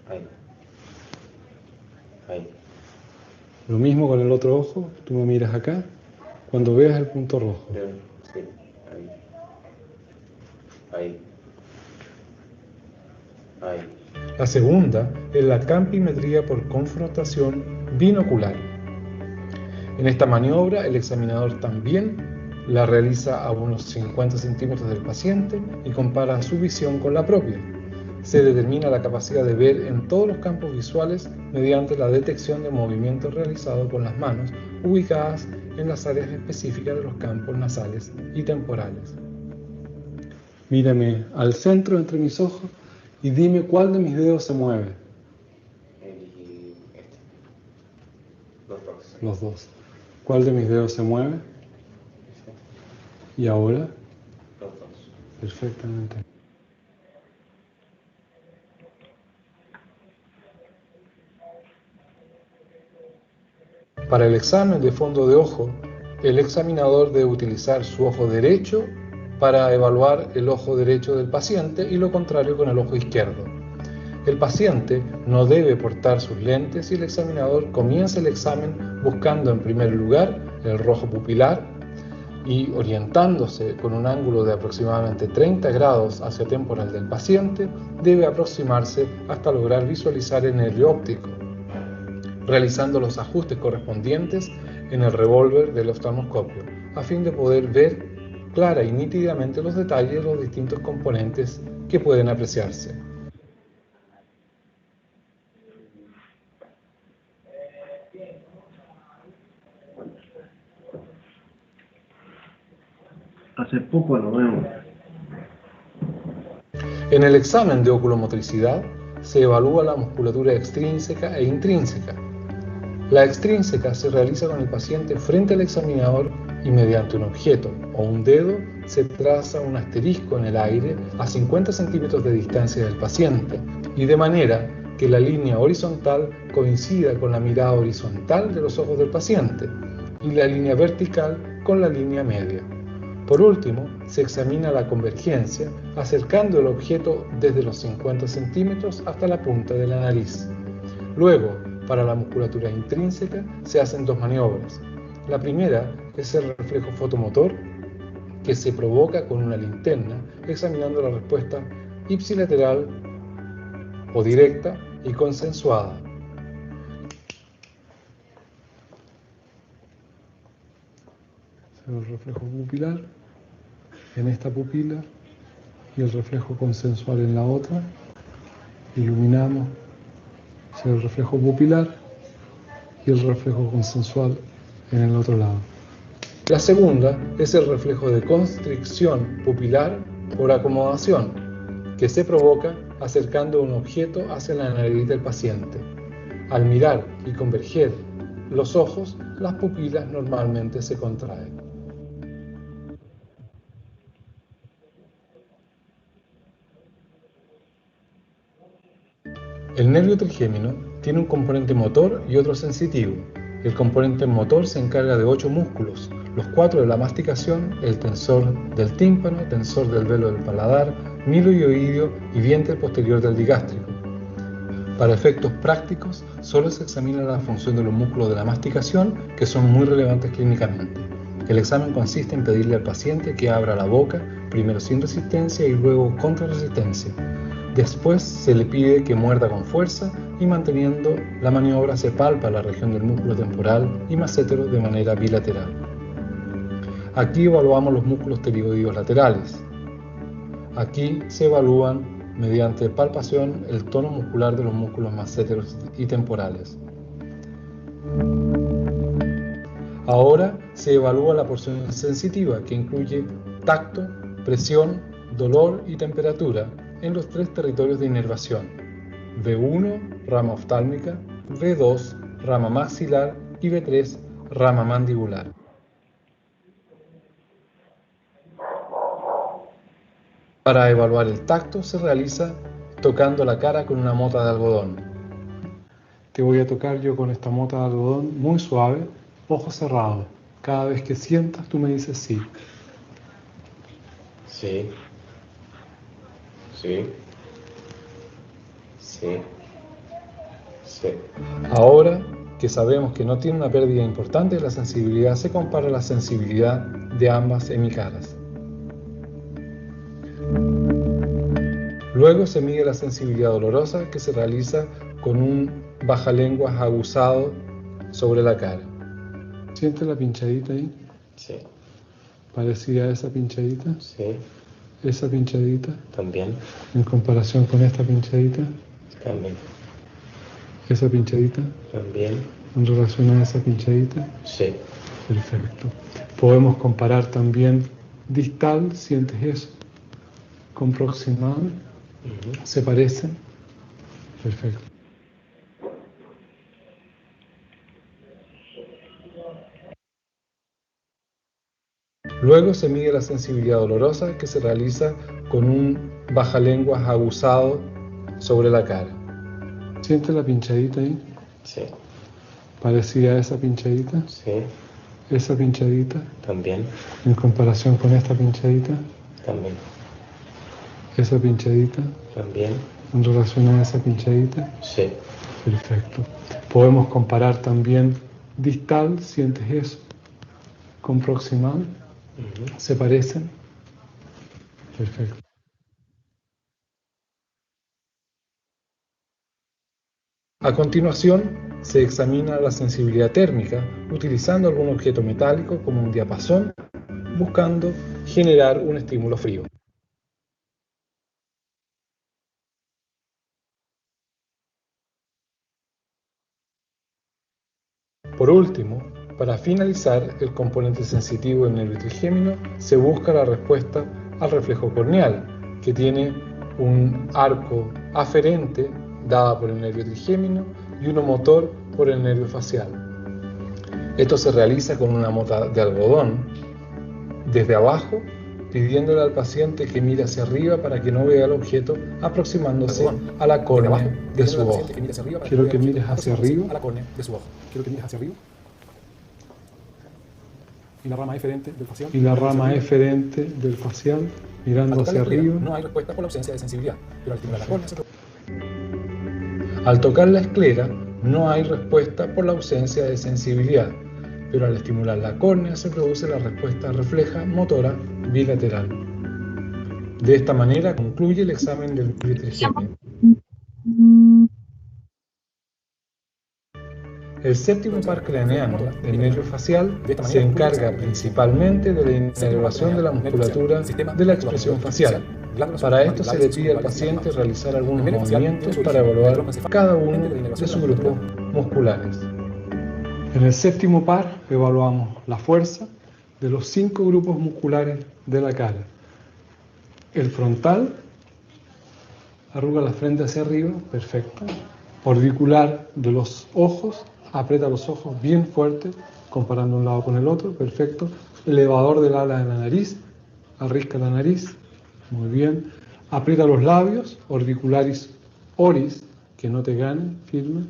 Ahí. Ahí. Lo mismo con el otro ojo, tú me miras acá, cuando veas el punto rojo. Sí. Ahí. Ahí. Ahí. La segunda es la campimetría por confrontación binocular. En esta maniobra, el examinador también la realiza a unos 50 centímetros del paciente y compara su visión con la propia. Se determina la capacidad de ver en todos los campos visuales mediante la detección de movimientos realizados con las manos ubicadas en las áreas específicas de los campos nasales y temporales. Mírame al centro entre mis ojos y dime cuál de mis dedos se mueve. Los dos. ¿Cuál de mis dedos se mueve? ¿Y ahora? Los dos. Perfectamente. Para el examen de fondo de ojo, el examinador debe utilizar su ojo derecho para evaluar el ojo derecho del paciente y lo contrario con el ojo izquierdo. El paciente no debe portar sus lentes y el examinador comienza el examen buscando en primer lugar el rojo pupilar y orientándose con un ángulo de aproximadamente 30 grados hacia temporal del paciente, debe aproximarse hasta lograr visualizar el nervio óptico, realizando los ajustes correspondientes en el revólver del oftalmoscopio, a fin de poder ver clara y nítidamente los detalles de los distintos componentes que pueden apreciarse. Hace poco lo vemos. En el examen de oculomotricidad se evalúa la musculatura extrínseca e intrínseca. La extrínseca se realiza con el paciente frente al examinador y mediante un objeto o un dedo se traza un asterisco en el aire a 50 centímetros de distancia del paciente y de manera que la línea horizontal coincida con la mirada horizontal de los ojos del paciente y la línea vertical con la línea media. Por último, se examina la convergencia, acercando el objeto desde los 50 centímetros hasta la punta de la nariz. Luego, para la musculatura intrínseca, se hacen dos maniobras. La primera es el reflejo fotomotor, que se provoca con una linterna, examinando la respuesta ipsilateral o directa y consensuada. El reflejo pupilar en esta pupila y el reflejo consensual en la otra. Iluminamos el reflejo pupilar y el reflejo consensual en el otro lado. La segunda es el reflejo de constricción pupilar por acomodación, que se provoca acercando un objeto hacia la nariz del paciente. Al mirar y converger los ojos, las pupilas normalmente se contraen. El nervio trigémino tiene un componente motor y otro sensitivo. El componente motor se encarga de 8 músculos, los 4 de la masticación, el tensor del tímpano, tensor del velo del paladar, miloioideo y vientre posterior del digástrico. Para efectos prácticos, solo se examina la función de los músculos de la masticación, que son muy relevantes clínicamente. El examen consiste en pedirle al paciente que abra la boca, primero sin resistencia y luego contra resistencia. Después se le pide que muerda con fuerza y manteniendo la maniobra se palpa la región del músculo temporal y massétero de manera bilateral. Aquí evaluamos los músculos pterigoideos laterales. Aquí se evalúan mediante palpación el tono muscular de los músculos masséteros y temporales. Ahora se evalúa la porción sensitiva, que incluye tacto, presión, dolor y temperatura en los 3 territorios de inervación: V1, rama oftálmica, V2, rama maxilar y V3, rama mandibular. Para evaluar el tacto se realiza tocando la cara con una mota de algodón. Te voy a tocar yo con esta mota de algodón muy suave, ojos cerrados. Cada vez que sientas tú me dices sí. Sí. Sí. Sí. Sí. Ahora que sabemos que no tiene una pérdida importante de la sensibilidad, se compara la sensibilidad de ambas hemicaras. Luego se mide la sensibilidad dolorosa, que se realiza con un bajalenguas aguzado sobre la cara. ¿Sientes la pinchadita ahí? Sí. ¿Parecida a esa pinchadita? Sí. ¿Esa pinchadita? También. ¿En comparación con esta pinchadita? También. ¿Esa pinchadita? También. ¿En relación a esa pinchadita? Sí. Perfecto. Podemos comparar también distal, ¿sientes eso? Con proximal. ¿Se parecen? Perfecto. Luego se mide la sensibilidad dolorosa, que se realiza con un bajalenguas aguzado sobre la cara. ¿Sientes la pinchadita ahí? Sí. ¿Parecida a esa pinchadita? Sí. ¿Esa pinchadita? También. ¿En comparación con esta pinchadita? También. ¿Esa pinchadita? También. ¿En relación a esa pinchadita? Sí. Perfecto. Podemos comparar también distal, ¿sientes eso? Con proximal. ¿Se parecen? Perfecto. A continuación, se examina la sensibilidad térmica utilizando algún objeto metálico como un diapasón, buscando generar un estímulo frío. Por último, para finalizar el componente sensitivo del nervio trigémino, se busca la respuesta al reflejo corneal, que tiene un arco aferente dada por el nervio trigémino y uno motor por el nervio facial. Esto se realiza con una mota de algodón desde abajo, pidiéndole al paciente que mire hacia arriba para que no vea el objeto aproximándose a la córnea de su ojo. Quiero que mires hacia arriba. y la rama eferente del facial. Y la rama eferente del facial mirando hacia arriba. No hay respuesta por la ausencia de sensibilidad, pero al estimular la córnea se produce. Al tocar la esclera no hay respuesta por la ausencia de sensibilidad, pero al estimular la córnea se produce la respuesta refleja motora bilateral. De esta manera concluye el examen del trigemio. El séptimo par craneano del nervio facial se encarga principalmente de la inervación de la musculatura de la expresión facial. Para esto se le pide al paciente realizar algunos movimientos para evaluar cada uno de sus grupos musculares. En el séptimo par evaluamos la fuerza de los 5 grupos musculares de la cara. El frontal, arruga la frente hacia arriba, perfecto. Orbicular de los ojos, aprieta los ojos bien fuerte, comparando un lado con el otro, perfecto. Elevador del ala de la nariz, arrisca la nariz, muy bien. Aprieta los labios, orbicularis oris, que no te gane, firme.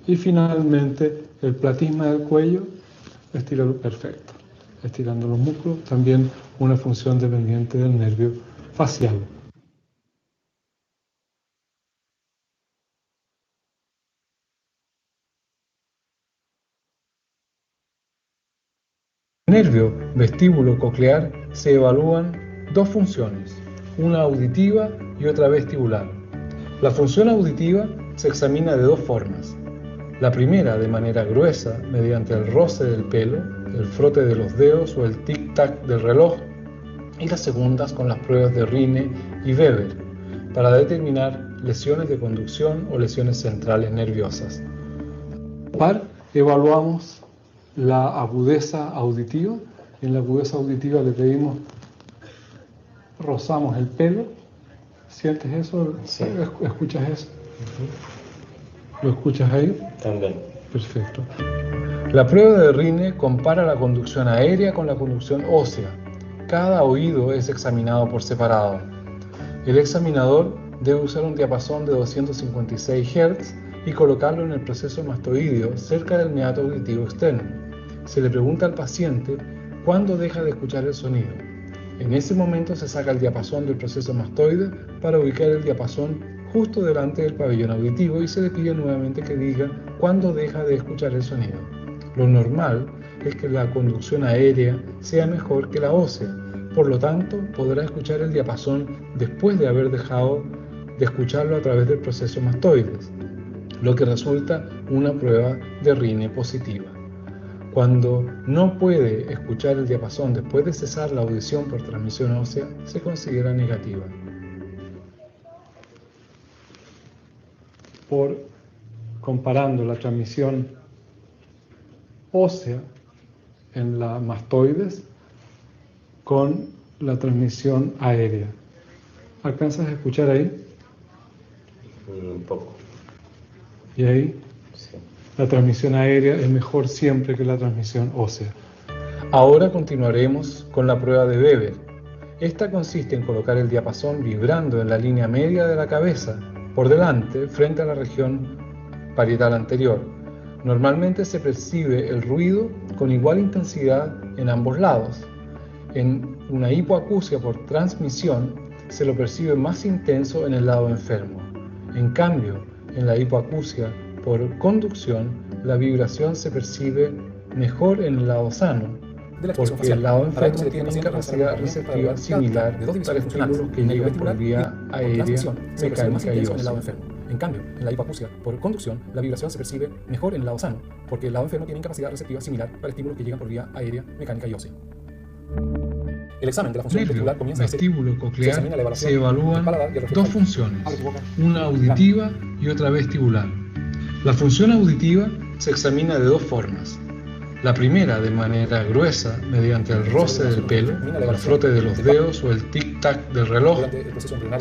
Y finalmente el platisma del cuello, estíralo, perfecto. Estirando los músculos, también una función dependiente del nervio facial. En el nervio vestíbulo coclear se evalúan 2 funciones, una auditiva y otra vestibular. La función auditiva se examina de 2 formas. La primera de manera gruesa, mediante el roce del pelo, el frote de los dedos o el tic-tac del reloj, y las segundas con las pruebas de Rine y Weber, para determinar lesiones de conducción o lesiones centrales nerviosas. Par, evaluamos la agudeza auditiva. En la agudeza auditiva le pedimos, rozamos el pelo. ¿Sientes eso? Sí. ¿Escuchas eso? ¿Lo escuchas ahí? También. Perfecto. La prueba de Rine compara la conducción aérea con la conducción ósea. Cada oído es examinado por separado. El examinador debe usar un diapasón de 256 Hz y colocarlo en el proceso mastoideo cerca del meato auditivo externo. Se le pregunta al paciente cuándo deja de escuchar el sonido. En ese momento se saca el diapasón del proceso mastoide para ubicar el diapasón justo delante del pabellón auditivo y se le pide nuevamente que diga cuándo deja de escuchar el sonido. Lo normal es que la conducción aérea sea mejor que la ósea, por lo tanto podrá escuchar el diapasón después de haber dejado de escucharlo a través del proceso mastoides, lo que resulta una prueba de Rine positiva. Cuando no puede escuchar el diapasón después de cesar la audición por transmisión ósea, se considera negativa. Comparando la transmisión ósea en la mastoides con la transmisión aérea. ¿Alcanzas a escuchar ahí? Un poco. ¿Y ahí? Sí. La transmisión aérea es mejor siempre que la transmisión ósea. Ahora continuaremos con la prueba de Weber. Esta consiste en colocar el diapasón vibrando en la línea media de la cabeza, por delante, frente a la región parietal anterior. Normalmente se percibe el ruido con igual intensidad en ambos lados. En una hipoacusia por transmisión se lo percibe más intenso en el lado enfermo. En cambio, en la hipoacusia por conducción, la vibración se percibe mejor en el lado sano, porque el lado enfermo tiene incapacidad receptiva similar para estímulos que llegan por vía aérea, mecánica y ósea. En cambio, en la hipoacusia por conducción, la vibración se percibe mejor en el lado sano, porque el lado enfermo tiene incapacidad receptiva similar para estímulos que llegan por vía aérea, mecánica y ósea. El examen de la función vestibular comienza vestíbulo coclear se evalúan 2 funciones, una auditiva y otra vestibular. La función auditiva se examina de 2 formas. La primera de manera gruesa, mediante el roce del pelo, el frote de los dedos o el tic-tac del reloj,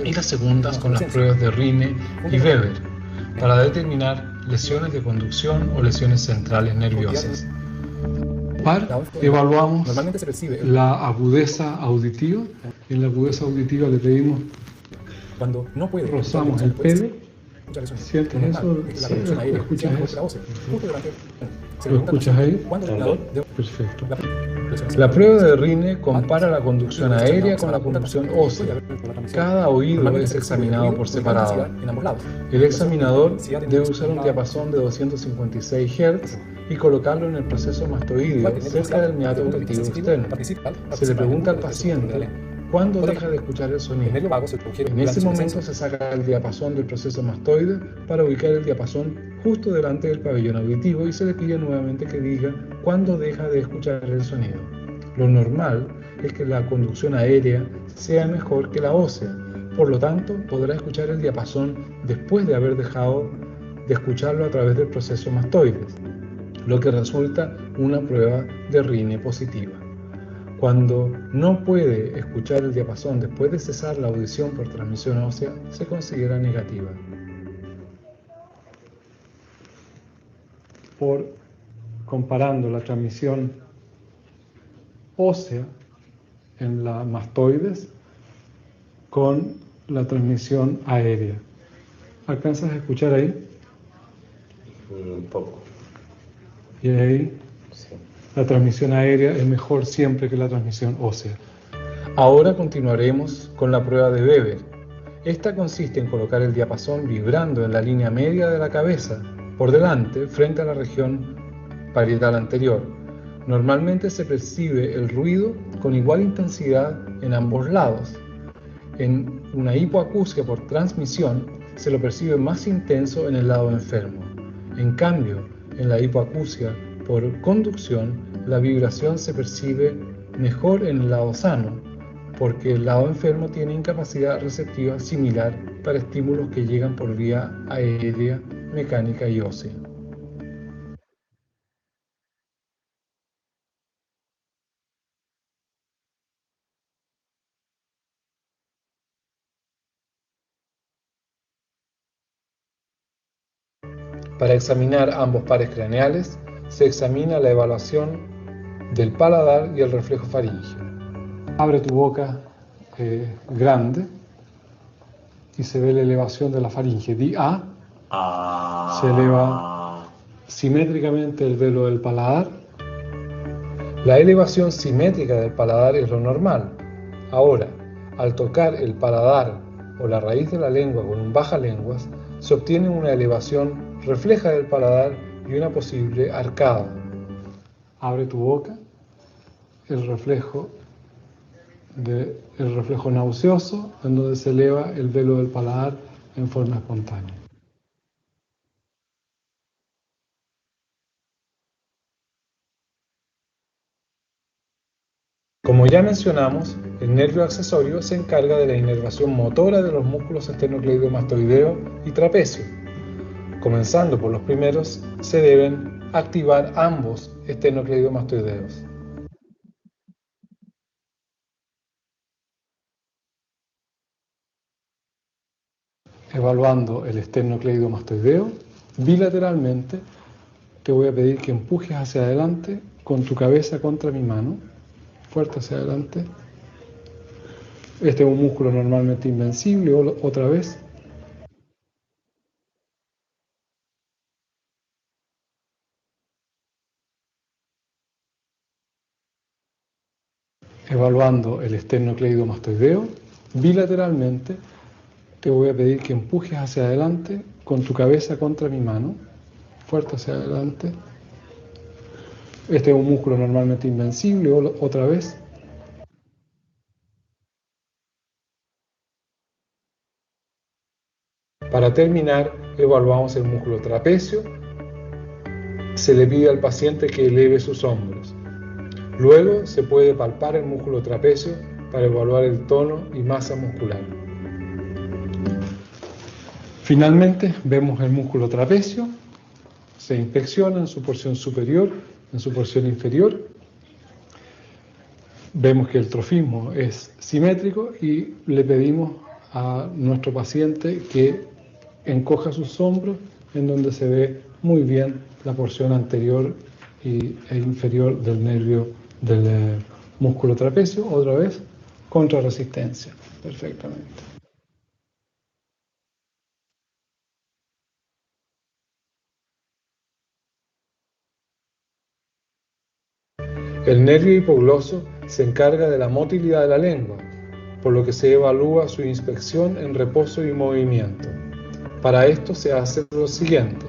y las segundas con las pruebas de Rine y Weber, para determinar lesiones de conducción o lesiones centrales nerviosas. Par, evaluamos la agudeza auditiva. En la agudeza auditiva le pedimos, cuando no puede, rozamos el pelo. ¿Sientes eso? Sí, ¿Escuchas eso? ¿Lo escuchas ahí? Perfecto. La prueba de Rine compara la conducción aérea con la conducción ósea. Cada oído es examinado por separado. El examinador debe usar un diapasón de 256 Hz y colocarlo en el proceso mastoideo cerca del meato auditivo externo. Se le pregunta al paciente cuándo deja de escuchar el sonido. En ese momento se saca el diapasón del proceso mastoide para ubicar el diapasón justo delante del pabellón auditivo y se le pide nuevamente que diga cuándo deja de escuchar el sonido. Lo normal es que la conducción aérea sea mejor que la ósea, por lo tanto podrá escuchar el diapasón después de haber dejado de escucharlo a través del proceso mastoide, lo que resulta una prueba de Rine positiva. Cuando no puede escuchar el diapasón después de cesar la audición por transmisión ósea, se considera negativa. Comparando la transmisión ósea en la mastoides con la transmisión aérea. ¿Alcanzas a escuchar ahí? Un poco. Y ahí Sí. la transmisión aérea es mejor siempre que la transmisión ósea. Ahora continuaremos con la prueba de Weber. Esta consiste en colocar el diapasón vibrando en la línea media de la cabeza, por delante, frente a la región parietal anterior. Normalmente se percibe el ruido con igual intensidad en ambos lados. En una hipoacusia por transmisión se lo percibe más intenso en el lado enfermo. En cambio, en la hipoacusia por conducción, la vibración se percibe mejor en el lado sano, porque el lado enfermo tiene incapacidad receptiva similar para estímulos que llegan por vía aérea, mecánica y ósea. Para examinar ambos pares craneales, se examina la evaluación del paladar y el reflejo faríngeo. Abre tu boca grande y se ve la elevación de la faringe. Di A. Se eleva simétricamente el velo del paladar. La elevación simétrica del paladar es lo normal. Ahora, al tocar el paladar o la raíz de la lengua con un bajalenguas, se obtiene una elevación refleja del paladar y una posible arcada. Abre tu boca, el reflejo nauseoso, en donde se eleva el velo del paladar en forma espontánea. Como ya mencionamos, el nervio accesorio se encarga de la inervación motora de los músculos esternocleidomastoideo y trapecio. Comenzando por los primeros, se deben activar ambos esternocleidomastoideos. Evaluando el esternocleidomastoideo, bilateralmente te voy a pedir que empujes hacia adelante con tu cabeza contra mi mano, fuerte hacia adelante. Este es un músculo normalmente invencible, otra vez. Evaluando el esternocleidomastoideo, bilateralmente te voy a pedir que empujes hacia adelante con tu cabeza contra mi mano, fuerte hacia adelante. Este es un músculo normalmente invencible, otra vez. Para terminar, evaluamos el músculo trapecio. Se le pide al paciente que eleve sus hombros. Luego se puede palpar el músculo trapecio para evaluar el tono y masa muscular. Finalmente, vemos el músculo trapecio. Se inspecciona en su porción superior, en su porción inferior. Vemos que el trofismo es simétrico y le pedimos a nuestro paciente que encoja sus hombros, en donde se ve muy bien la porción anterior e inferior del nervio del músculo trapecio. Otra vez, contra resistencia, perfectamente. El nervio hipogloso se encarga de la motilidad de la lengua, por lo que se evalúa su inspección en reposo y movimiento. Para esto se hace lo siguiente: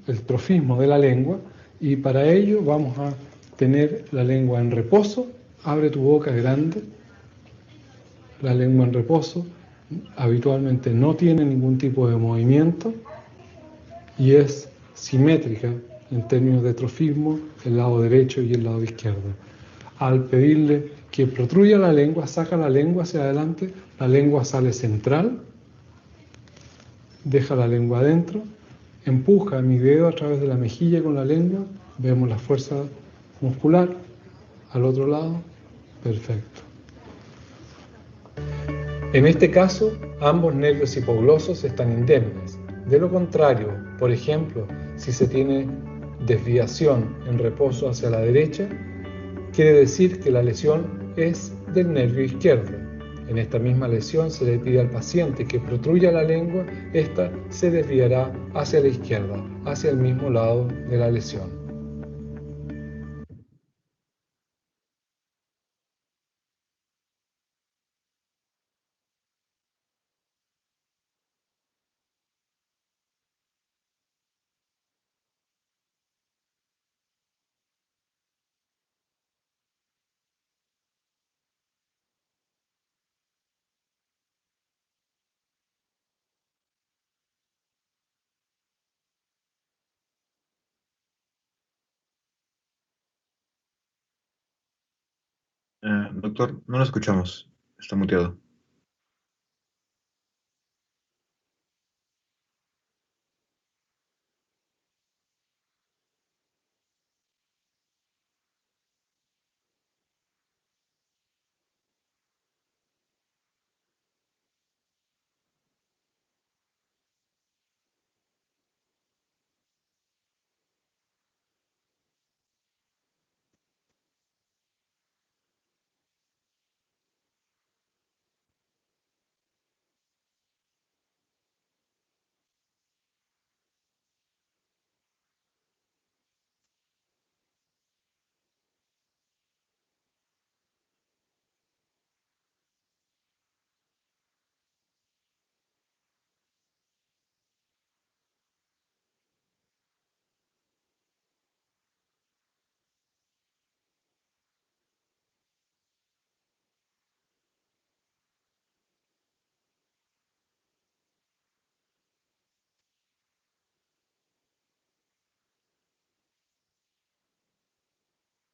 el trofismo de la lengua, y para ello vamos a tener la lengua en reposo. Abre tu boca grande. La lengua en reposo habitualmente no tiene ningún tipo de movimiento y es simétrica en términos de trofismo, el lado derecho y el lado izquierdo. Al pedirle que protruya la lengua, saca la lengua hacia adelante, la lengua sale central, deja la lengua adentro, empuja mi dedo a través de la mejilla con la lengua, vemos la fuerza muscular, al otro lado, perfecto. En este caso, ambos nervios hipoglosos están indemnes. De lo contrario, por ejemplo, si se tiene desviación en reposo hacia la derecha, quiere decir que la lesión es del nervio izquierdo. En esta misma lesión se le pide al paciente que protruya la lengua, esta se desviará hacia la izquierda, hacia el mismo lado de la lesión. Doctor, no lo escuchamos. Está muteado.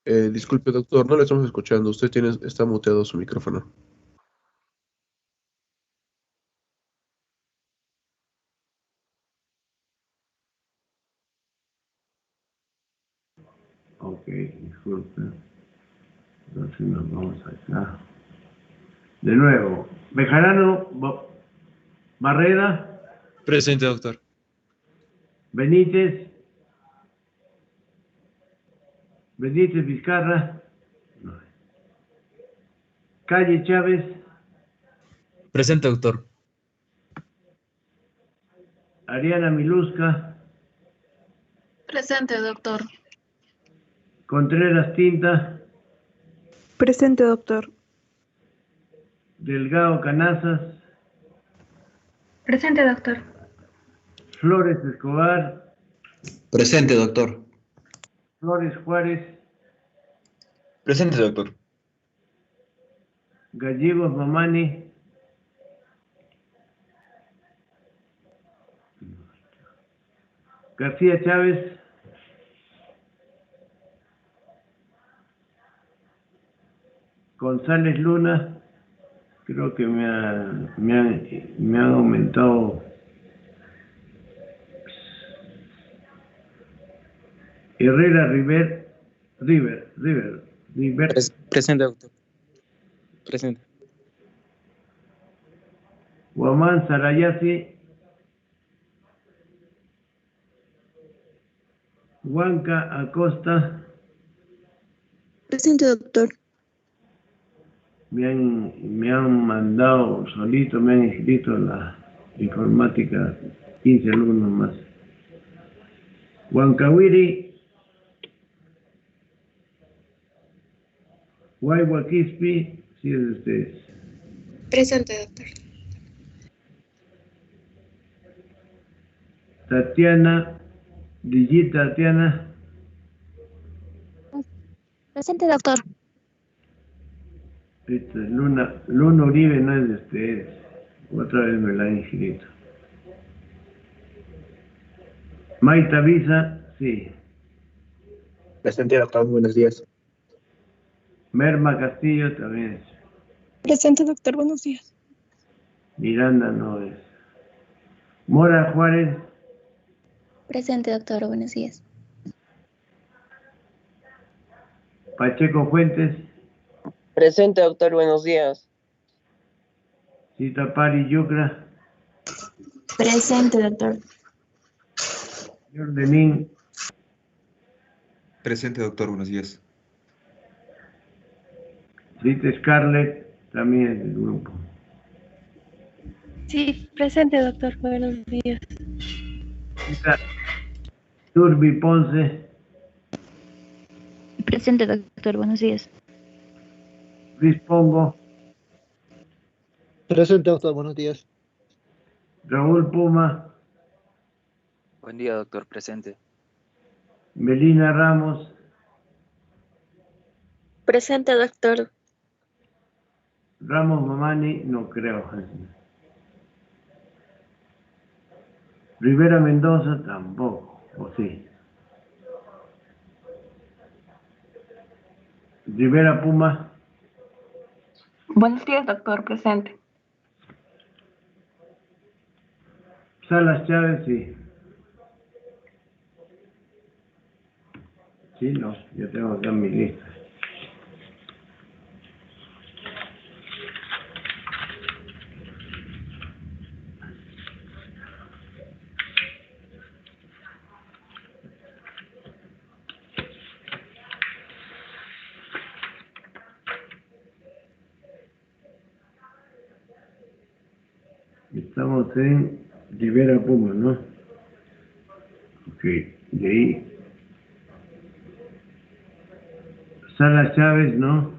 Disculpe, doctor, no le estamos escuchando. Está muteado su micrófono. Ok, disculpe. Entonces nos vamos acá. De nuevo, Bejarano Barreda. Presente, doctor. Benítez. Benítez Vizcarra. No. Calle Chávez. Presente, doctor. Ariana Milusca. Presente, doctor. Contreras Tinta. Presente, doctor. Delgado Canazas. Presente, doctor. Flores Escobar. Presente, doctor. Flores Juárez. Presente, doctor. Gallegos Mamani. García Chávez. González Luna. Creo que me han aumentado. Herrera River. Presente, doctor. Presente. Guamán Sarayasi. Huanca Acosta. Presente, doctor. Me han mandado solito, me han inscrito en la informática 15 alumnos más. Huancawiri. Guayua Quispe, sí es de ustedes. Presente, doctor. Tatiana, Digita Tatiana. Presente, doctor. Esto es Luna Uribe, no es de ustedes. Otra vez me la han inscrito. Maita Visa, sí. Presente, doctor. Buenos días. Merma Castillo también es. Presente, doctor. Buenos días. Miranda no es. Mora Juárez, Presente, doctor. Buenos días. Pacheco Fuentes, Presente, doctor. Buenos días. Citapari Yucra, Presente, doctor. Jordenín, Presente, doctor. Buenos días. Rita Scarlett, también es del grupo. Sí, presente, doctor. Buenos días. Rita Turbi Ponce, Presente, doctor. Buenos días. Luis Pongo, Presente, doctor. Buenos días. Raúl Puma, Buen día, doctor. Presente. Melina Ramos, Presente, doctor. Ramos Mamani, no creo. Rivera Mendoza tampoco, o sí. Rivera Puma, Buenos días, doctor. Presente. Salas Chávez, sí. Sí, no, yo tengo acá mi lista. Estamos en Rivera Puma, ¿no? Ok, de ahí. Salas Chávez, ¿no?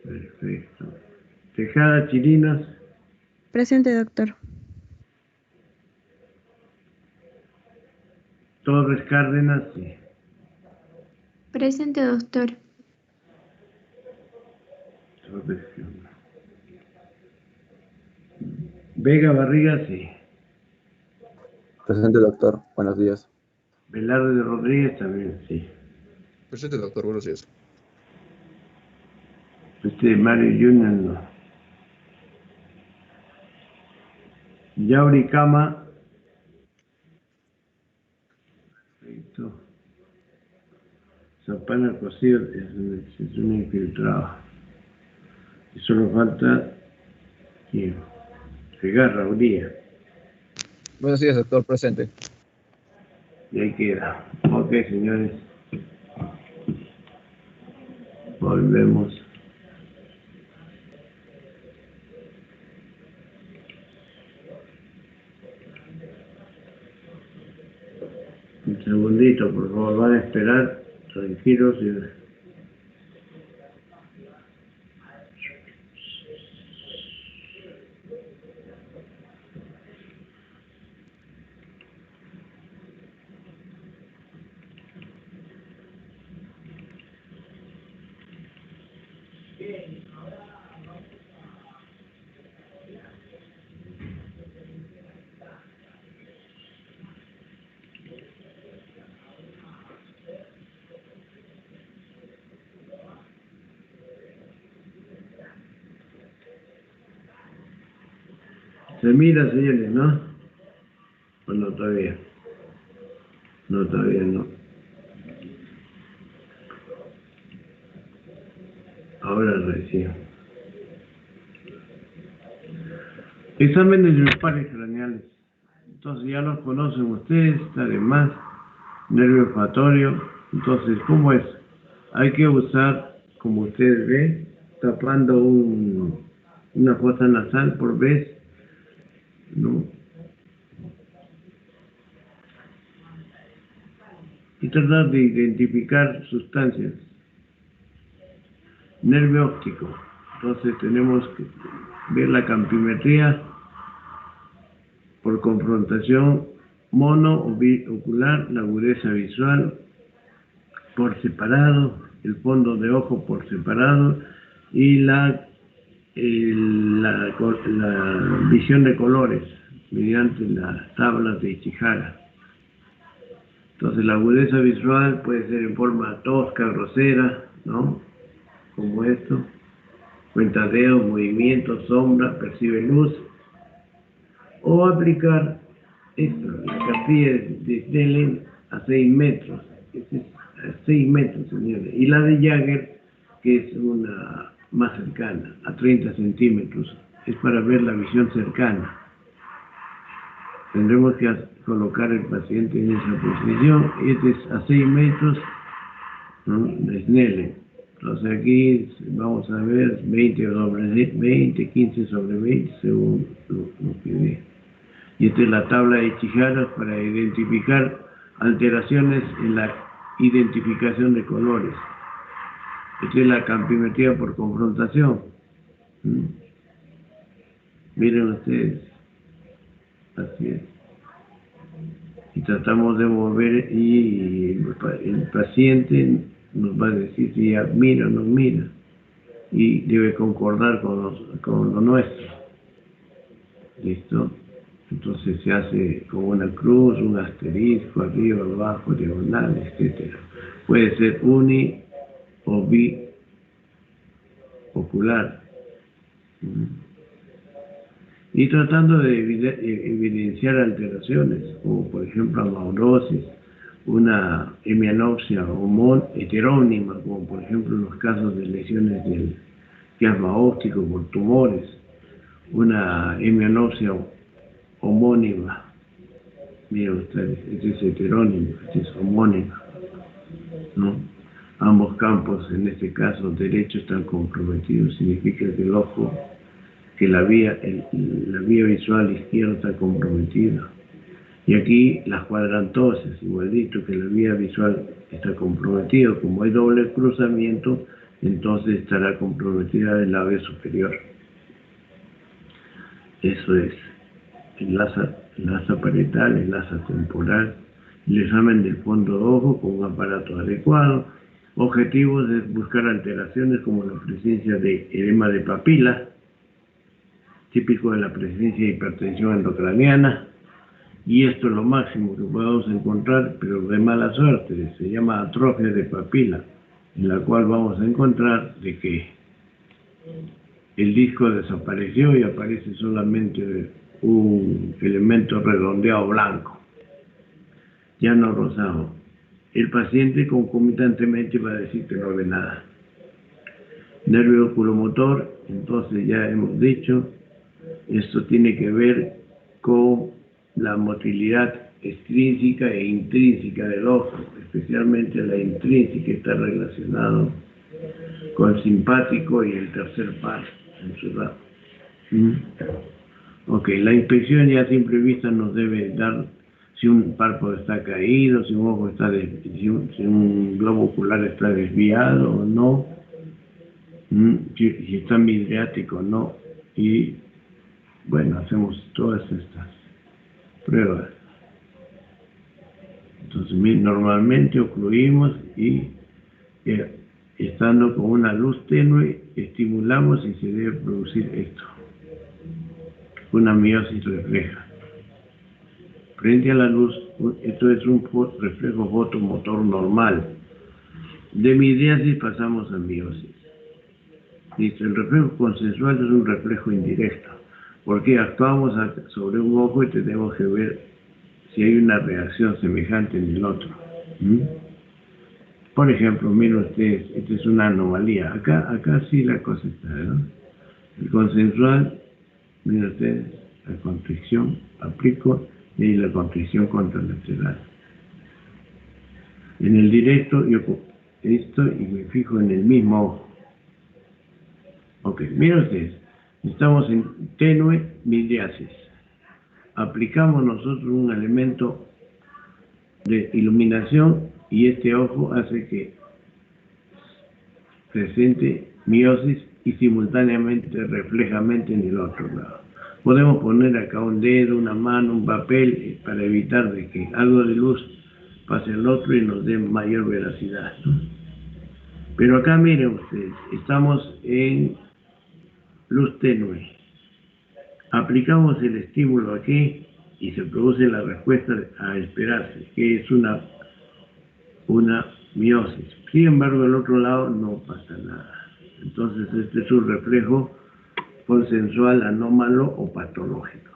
Perfecto. Tejada Chirinos, Presente, doctor. Torres Cárdenas, sí. Presente, doctor. Torres Cárdenas. Vega Barriga, sí. Presente, doctor. Buenos días. Velarde Rodríguez también, sí. Presente, doctor. Buenos días. Mario Junior, no. Yauri Cama. Perfecto. Zapana Cocido es un infiltrado. Y solo falta ¿quién? Segarra Uría. Buenos días, doctor. Presente. Y ahí queda. Ok, señores. Volvemos. Un segundito, por favor, van a esperar. Tranquilos y... Se mira, señores, ¿no? Bueno, todavía. No, todavía no. Ahora recién. Exámenes de los pares craneales. Entonces ya los conocen ustedes, además, nervio olfatorio. Entonces, ¿cómo es? Hay que usar, como ustedes ven, tapando una fosa nasal por vez, ¿no? Y tratar de identificar sustancias. nervio óptico. Entonces tenemos que ver la campimetría por confrontación mono o biocular, la agudeza visual por separado, el fondo de ojo por separado y la visión de colores mediante las tablas de Ichihara. Entonces la agudeza visual puede ser en forma tosca, grosera, ¿no? Como esto, cuenta dedos, movimiento, sombra, percibe luz, o aplicar esto, la capilla de Snellen a 6 metros, a 6 metros, señores, y la de Jagger, que es una más cercana, a 30 centímetros, es para ver la visión cercana. Tendremos que colocar el paciente en esa posición. Este es a 6 metros, ¿no?, de Snellen. Entonces aquí vamos a ver 20 sobre 20, 15 sobre 20, según lo que ve. Y esta es la tabla de Ichihara para identificar alteraciones en la identificación de colores. Esta es la campimetría por confrontación. Miren ustedes. Así es. Y tratamos de mover y el paciente nos va a decir si ya mira o no mira. Y debe concordar con lo nuestro. ¿Listo? Entonces se hace como una cruz, un asterisco, arriba, abajo, diagonal, etc. Puede ser uni o biocular. Y tratando de evidenciar alteraciones, como por ejemplo amaurosis, una hemianopsia heterónima, como por ejemplo en los casos de lesiones del quiasma óptico por tumores, una hemianopsia homónima. Miren ustedes, este es heterónimo, este es homónimo, ¿no? Ambos campos, en este caso derecho, están comprometidos, significa que el ojo, que la vía visual izquierda está comprometida. Y aquí las cuadrantosis, igualito que la vía visual está comprometida. Como hay doble cruzamiento, entonces estará comprometida el labio superior. Eso es el asa parietal, el asa temporal, el examen del fondo de ojo con un aparato adecuado. Objetivos es buscar alteraciones como la presencia de edema de papila, típico de la presencia de hipertensión endocraniana, y esto es lo máximo que podemos encontrar, pero de mala suerte, se llama atrofia de papila, en la cual vamos a encontrar de que el disco desapareció y aparece solamente un elemento redondeado blanco, ya no rosado. El paciente concomitantemente va a decir que no ve nada. Nervio oculomotor, entonces ya hemos dicho, esto tiene que ver con la motilidad extrínseca e intrínseca del ojo, especialmente la intrínseca está relacionado con el simpático y el tercer par en su lado. Ok, la inspección ya a simple vista nos debe dar si un párpado está caído, si un ojo está si un globo ocular está desviado o no, si está midriático o no, y bueno, hacemos todas estas pruebas. Entonces normalmente ocluimos y estando con una luz tenue estimulamos y se debe producir esto, una miosis refleja. Frente a la luz, esto es un reflejo fotomotor normal. De midriasis pasamos a miosis. Listo, el reflejo consensual es un reflejo indirecto, porque actuamos sobre un ojo y tenemos que ver si hay una reacción semejante en el otro. Por ejemplo, miren ustedes, esta es una anomalía. Acá sí la cosa está, ¿no? El consensual, miren ustedes, la constricción, aplico, y ahí la constricción contralateral. En el directo, yo esto y me fijo en el mismo ojo. Ok, miren ustedes, estamos en tenue midriasis. Aplicamos nosotros un elemento de iluminación y este ojo hace que presente miosis y simultáneamente reflejamente en el otro lado. Podemos poner acá un dedo, una mano, un papel para evitar de que algo de luz pase al otro y nos dé mayor veracidad, ¿no? Pero acá miren ustedes, estamos en luz tenue. Aplicamos el estímulo aquí y se produce la respuesta a esperarse, que es una miosis. Sin embargo, del otro lado no pasa nada. Entonces, este es un reflejo consensual, anómalo o patológico.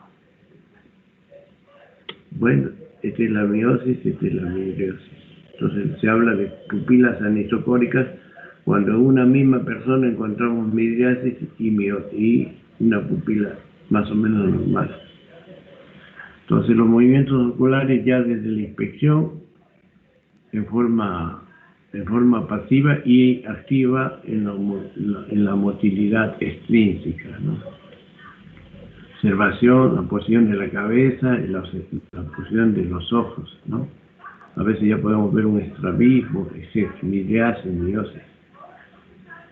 Bueno, esta es la miosis, esta es la midriosis. Entonces, se habla de pupilas anisocóricas cuando en una misma persona encontramos midriasis y miosis y una pupila más o menos normal. Entonces, los movimientos oculares ya desde la inspección en forma pasiva y activa en la motilidad extrínseca, ¿no? Observación, la posición de la cabeza y la posición de los ojos, ¿no? A veces ya podemos ver un estrabismo, midriasis, miosis.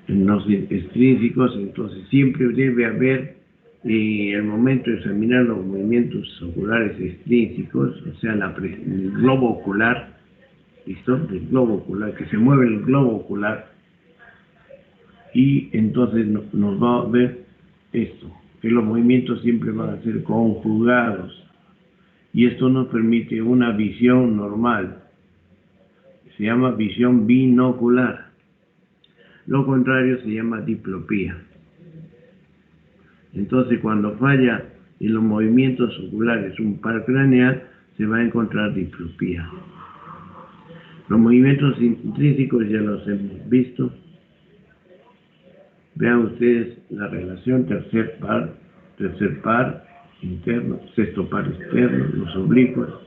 En los extrínsecos, entonces siempre debe haber, el momento de examinar los movimientos oculares extrínsecos, o sea, el globo ocular, ¿listo? Del globo ocular, que se mueve el globo ocular, y entonces nos va a ver esto, que los movimientos siempre van a ser conjugados, y esto nos permite una visión normal, se llama visión binocular. Lo contrario se llama diplopía. Entonces, cuando falla en los movimientos oculares un par craneal, se va a encontrar diplopía. Los movimientos intrínsecos ya los hemos visto. Vean ustedes la relación tercer par interno, sexto par externo, los oblicuos.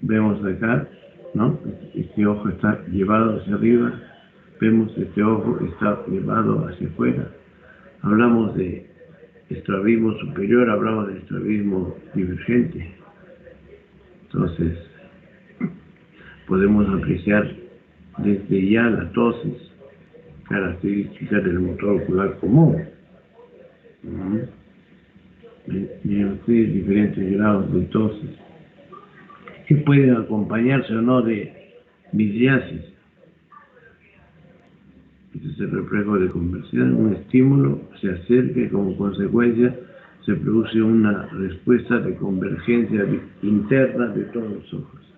Vemos acá, ¿no? Este ojo está llevado hacia arriba. Vemos este ojo está llevado hacia afuera. Hablamos de estrabismo superior, hablamos de estrabismo divergente. Entonces, podemos apreciar desde ya la ptosis, característica del motor ocular común. Miren ustedes diferentes grados de ptosis, que pueden acompañarse o no de midriasis. Este es el reflejo de conversión. Un estímulo se acerca y como consecuencia se produce una respuesta de convergencia interna de todos los ojos,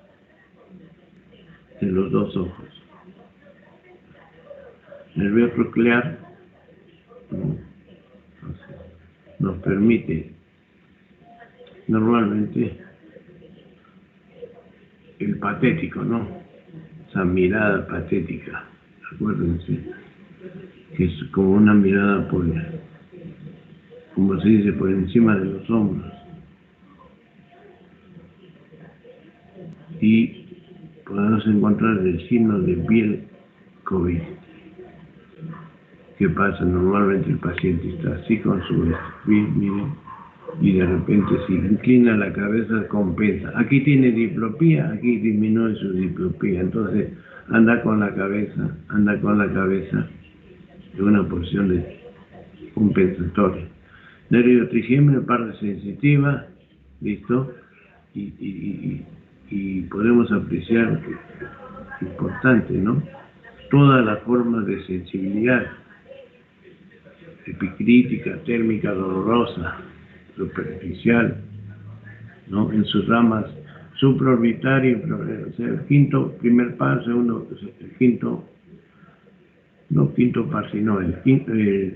de los dos ojos. El nervio coclear nos permite normalmente el patético, ¿no? Esa mirada patética, acuérdense, que es como una mirada como se dice, por encima de los hombros. Y podemos encontrar el signo de piel COVID. ¿Qué pasa? Normalmente el paciente está así con su miren, y de repente si inclina la cabeza compensa. Aquí tiene diplopía, aquí disminuye su diplopía. Entonces anda con la cabeza en una posición de compensatoria. Nervio trigémino, parte sensitiva, ¿listo? Y podemos apreciar, importante, ¿no? Todas las formas de sensibilidad, epicrítica, térmica, dolorosa, superficial, ¿no? En sus ramas supraorbitaria y infraorbitaria. O sea, el primer par, segundo, el quinto par, sino el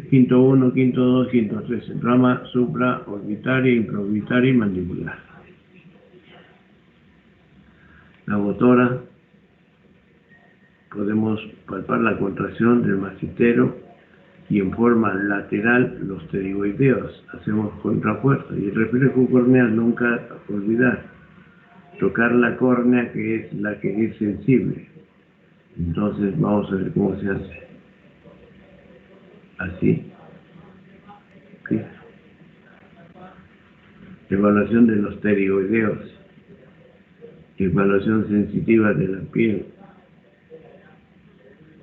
quinto 1, quinto 2, quinto 3, rama supraorbitaria, infraorbitaria y mandibular. La motora, podemos palpar la contracción del mastetero y en forma lateral los pterigoideos. Hacemos contrafuerza y el reflejo corneal, nunca olvidar, tocar la córnea, que es la que es sensible. Entonces vamos a ver cómo se hace. Así. ¿Sí? Evaluación de los pterigoideos. Evaluación sensitiva de la piel.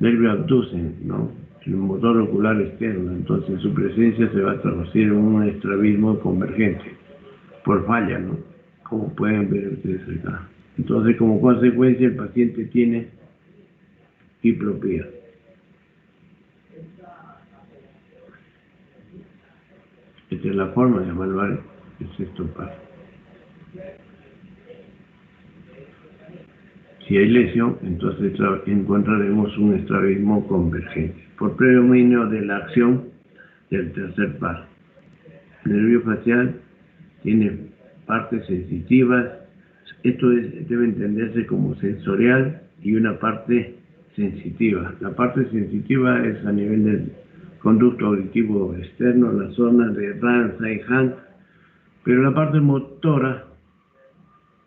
nervio abducen, ¿no? El motor ocular externo. Entonces su presencia se va a traducir en un estrabismo convergente por falla, ¿no? Como pueden ver ustedes acá. Entonces, como consecuencia, el paciente tiene diplopía. Esta es la forma de evaluar el sexto par. Si hay lesión, entonces encontraremos un estrabismo convergente por predominio de la acción del tercer par. El nervio facial tiene partes sensitivas. Esto debe entenderse como sensorial y una parte sensitiva. La parte sensitiva es a nivel del conducto auditivo externo, la zona de Ramsay y Hunt, pero la parte motora,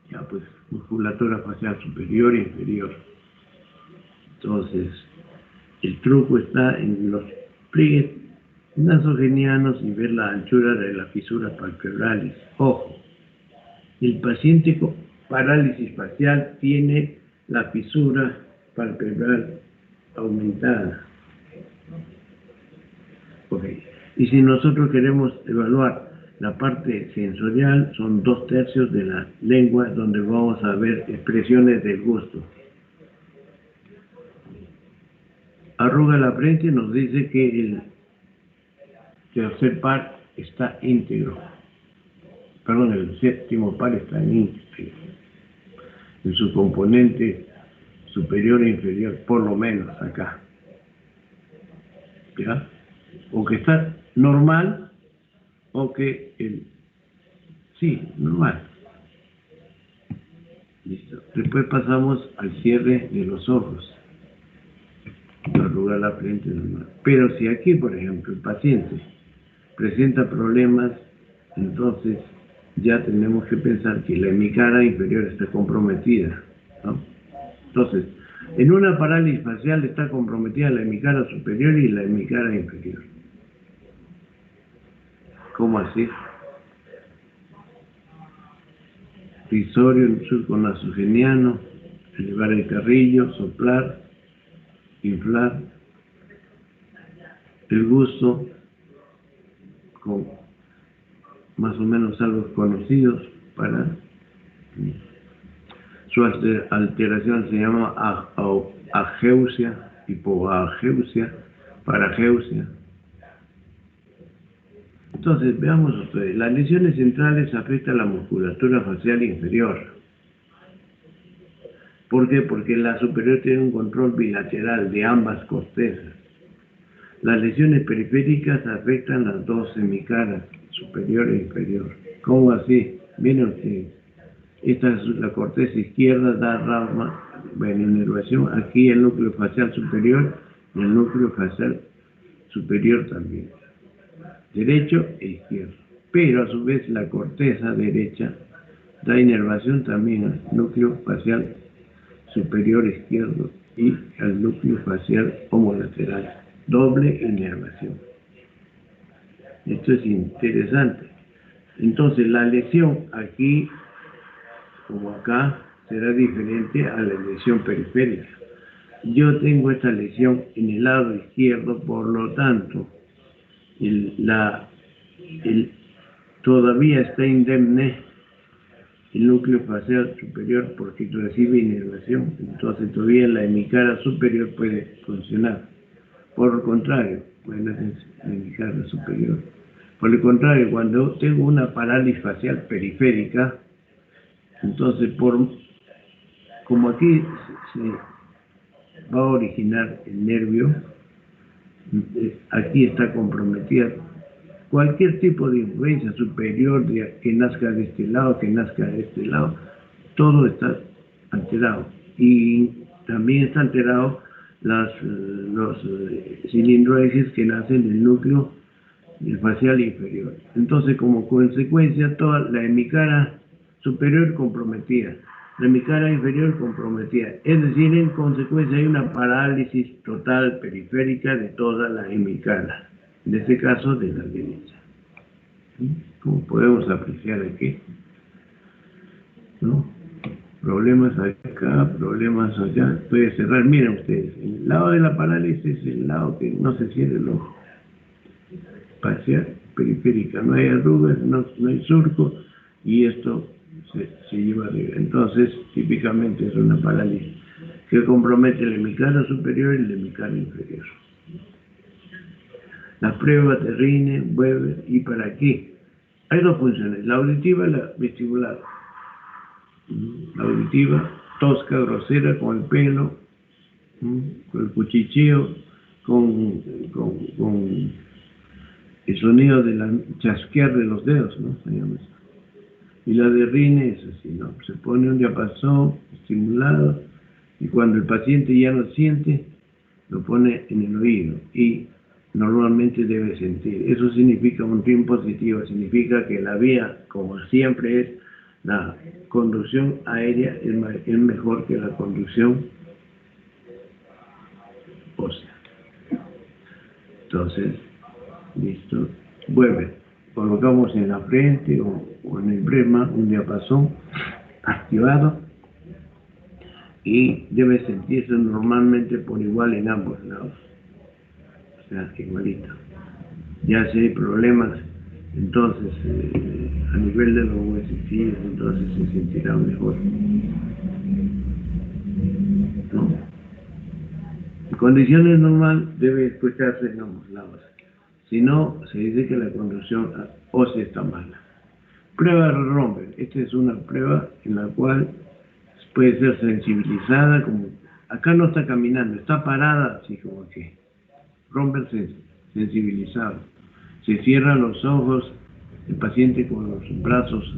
ya pues, musculatura facial superior e inferior. Entonces, el truco está en los pliegues nasogenianos y ver la anchura de las fisuras palpebrales. Ojo, el paciente con parálisis facial tiene la fisura palpebral aumentada. Okay. Y si nosotros queremos evaluar la parte sensorial, son 2/3 de la lengua donde vamos a ver expresiones del gusto. Arruga la frente nos dice que el tercer par está íntegro. Perdón, el séptimo par está íntegro. En su componente superior e inferior, por lo menos acá. ¿Ya? O que está normal, o que sí, normal. Listo. Después pasamos al cierre de los ojos. Arrugar la frente normal. Pero si aquí, por ejemplo, el paciente presenta problemas, entonces ya tenemos que pensar que la hemicara inferior está comprometida, ¿no? Entonces, en una parálisis facial está comprometida la hemicara superior y la hemicara inferior. ¿Cómo así? Risorio, el surco nasogeniano, elevar el carrillo, soplar, inflar, el gusto, con más o menos algo conocidos para su alteración se llama ageusia, hipoageusia, parageusia. Entonces, veamos ustedes, las lesiones centrales afectan la musculatura facial inferior. ¿Por qué? Porque la superior tiene un control bilateral de ambas cortezas. Las lesiones periféricas afectan las dos hemicaras, superior e inferior. ¿Cómo así? Miren ustedes. Esta es la corteza izquierda, da rama, bueno, inervación. Aquí el núcleo facial superior y el núcleo facial superior también. Derecho e izquierdo. Pero a su vez la corteza derecha da inervación también al núcleo facial superior izquierdo y al núcleo facial homolateral. Doble inervación. Esto es interesante. Entonces la lesión aquí como acá será diferente a la lesión periférica. Yo tengo esta lesión en el lado izquierdo, por lo tanto todavía está indemne el núcleo facial superior porque recibe inervación, entonces todavía la hemicara superior puede funcionar. Por el contrario, bueno, es la hemicara superior. Por el contrario, cuando tengo una parálisis facial periférica, entonces como aquí se va a originar el nervio, aquí está comprometida cualquier tipo de influencia superior que nazca de este lado, que nazca de este lado, todo está alterado. Y también está alterado los cilindroides que nacen del núcleo facial inferior. Entonces, como consecuencia, toda la hemicara superior comprometida, la hemicara inferior comprometida. Es decir, en consecuencia hay una parálisis total periférica de toda la hemicara, en este caso de la derecha. Como podemos apreciar aquí, ¿no? Problemas acá, problemas allá. Estoy a cerrar. Miren ustedes, el lado de la parálisis es el lado que no se cierra el ojo. Parcial, periférica. No hay arrugas, no hay surco y esto se lleva arriba. Entonces, típicamente es una parálisis que compromete el hemicardio superior y el hemicardio inferior. Las pruebas de Rine, Weber y para qué. Hay dos funciones, la auditiva y la vestibular. La auditiva, tosca, grosera, con el pelo, con el cuchicheo, con el sonido de la chasquear de los dedos, ¿no? Y la de Rine es así, ¿no? Se pone un diapasón estimulado y cuando el paciente ya no siente, lo pone en el oído y normalmente debe sentir. Eso significa un fin positivo, significa que la vía, como siempre es, la conducción aérea es mejor que la conducción ósea. Entonces, listo. Vuelve. Colocamos en la frente o en el brema un diapasón activado y debe sentirse normalmente por igual en ambos lados. O sea, igualito. Ya si hay problemas, entonces a nivel de los huesecillos, entonces se sentirá mejor. ¿No? En condiciones normales debe escucharse en ambos lados. Si no, se dice que la conducción ósea está mala. Prueba de Romberg. Esta es una prueba en la cual puede ser sensibilizada, como acá no está caminando, está parada, así como que Romberg sensibilizado. Se cierran los ojos, el paciente con los brazos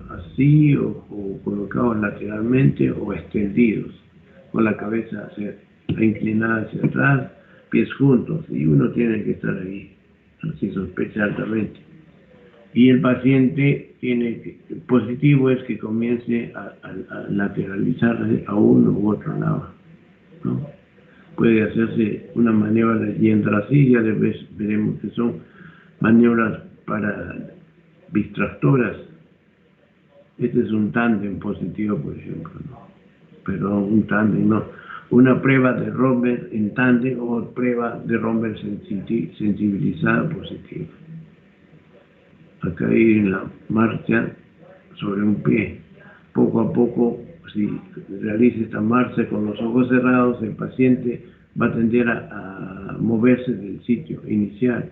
así o colocados lateralmente o extendidos, con la cabeza inclinada hacia atrás, pies juntos, y uno tiene que estar ahí. Así sospecha altamente. Y el paciente positivo es que comience a lateralizarse a uno u otro lado, ¿no? Puede hacerse una maniobra y entra así, ya después veremos que son maniobras para distractoras. Este es un tándem positivo, por ejemplo, ¿no? Pero un tándem, no. Una prueba de Romberg en tándem o prueba de Romberg sensibilizada positiva. Acá ir en la marcha sobre un pie. Poco a poco, si realiza esta marcha con los ojos cerrados, el paciente va a tender a moverse del sitio inicial.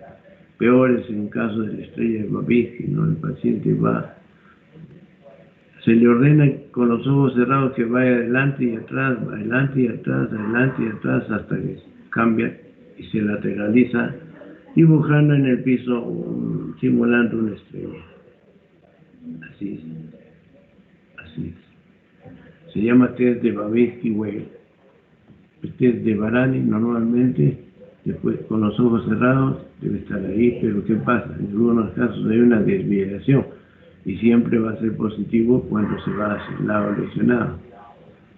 Peor es en caso de la estrella de Babinski, ¿no? El paciente se le ordena con los ojos cerrados que vaya adelante y atrás, adelante y atrás, adelante y atrás, hasta que cambia y se lateraliza, dibujando en el piso, simulando una estrella. Así es. Así es. Se llama test de Babinski-Weil. El test de Barani normalmente, después con los ojos cerrados, debe estar ahí, pero ¿qué pasa? En algunos casos hay una desviación. Y siempre va a ser positivo cuando se va hacia el lado lesionado,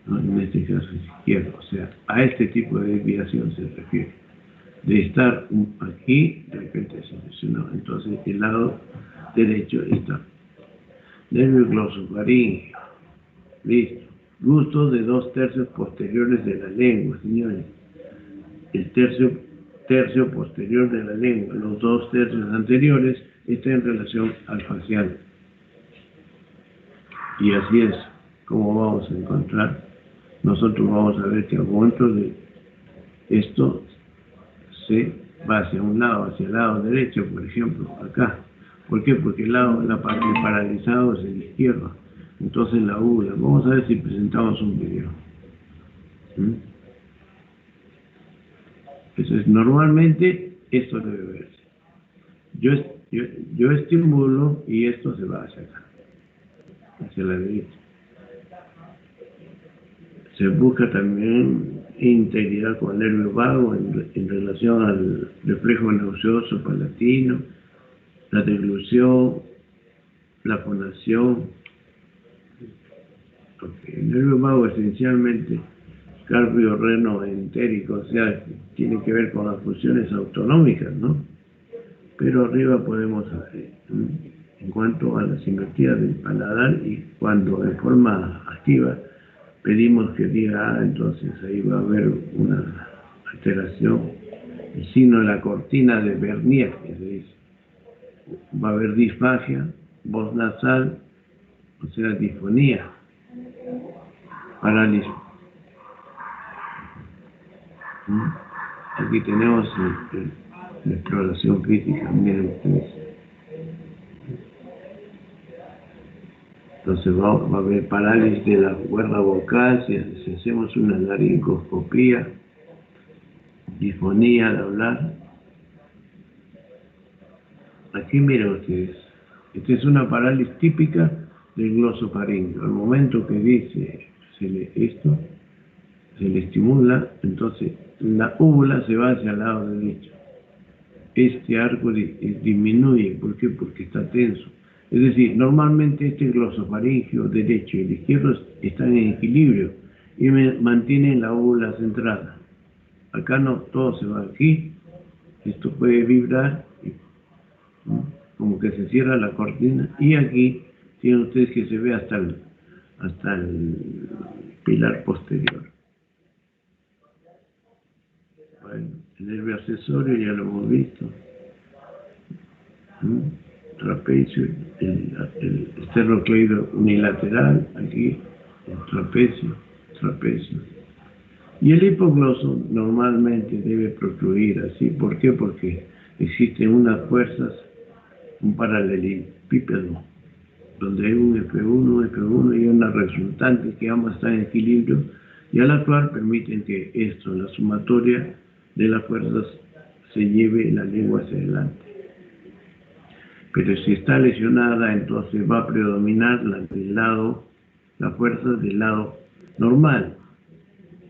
¿no? En este caso es izquierdo, o sea, a este tipo de desviación se refiere. De estar aquí, de repente se lesionó, entonces el lado derecho está. Nervio glosofaríngeo, listo. Gusto de 2/3 posteriores de la lengua, señores. El tercio posterior de la lengua, los 2/3 anteriores están en relación al facial. Y así es como vamos a encontrar. Nosotros vamos a ver que a momento de esto se va hacia un lado, hacia el lado derecho, por ejemplo, acá. ¿Por qué? Porque la parte paralizado es el izquierdo. Entonces la ULA. Vamos a ver si presentamos un video. Entonces, normalmente esto debe verse. Yo estimulo y esto se va hacia acá, hacia la derecha. Se busca también integridad con el nervio vago en relación al reflejo nauseoso palatino, la deglución, la fonación. Porque el nervio vago esencialmente carpio reno entérico, o sea, tiene que ver con las funciones autonómicas, ¿no? Pero arriba podemos hacer, en cuanto a la simetría del paladar y cuando de forma activa pedimos que diga A, entonces ahí va a haber una alteración. El signo de la cortina de Bernier, que se dice. Va a haber disfagia, voz nasal, o sea, disfonía, parálisis. Aquí tenemos la exploración física, miren ustedes. Entonces va a haber parálisis de la cuerda vocal, si hacemos una laringoscopía, disfonía al hablar. Aquí miren ustedes, esta es una parálisis típica del glosofaringeo. Al momento que dice se le estimula, entonces la úvula se va hacia el lado derecho. Este arco disminuye, ¿por qué? Porque está tenso. Es decir, normalmente este glosofaringeo derecho y el izquierdo están en equilibrio y mantienen la úvula centrada. Acá no, todo se va aquí, esto puede vibrar, como que se cierra la cortina, y aquí tienen ustedes que se ve hasta el pilar posterior. Bueno, el nervio accesorio ya lo hemos visto. Trapecio, el esternocleido unilateral, aquí, el trapecio. Y el hipogloso normalmente debe protruir así. ¿Por qué? Porque existen unas fuerzas, un paralelepípedo, donde hay un F1 y una resultante que ambas están en equilibrio, y al actuar permiten que esto, la sumatoria de las fuerzas, se lleve la lengua hacia adelante. Pero si está lesionada, entonces va a predominar la fuerza del lado normal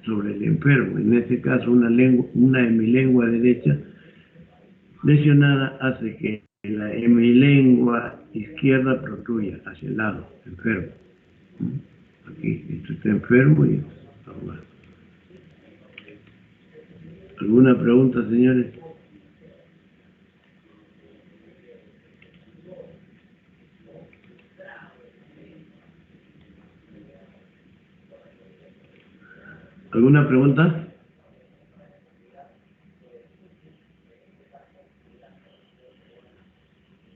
sobre el enfermo. En este caso, una hemilengua derecha lesionada hace que la hemilengua izquierda protruya hacia el lado enfermo. Aquí, esto está enfermo y esto está normal. ¿Alguna pregunta, señores? ¿Alguna pregunta?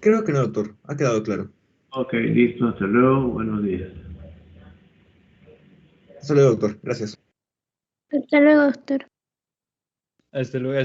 Creo que no, doctor. Ha quedado claro. Ok, listo. Hasta luego. Buenos días. Hasta luego, doctor. Gracias. Hasta luego, doctor. Hasta luego.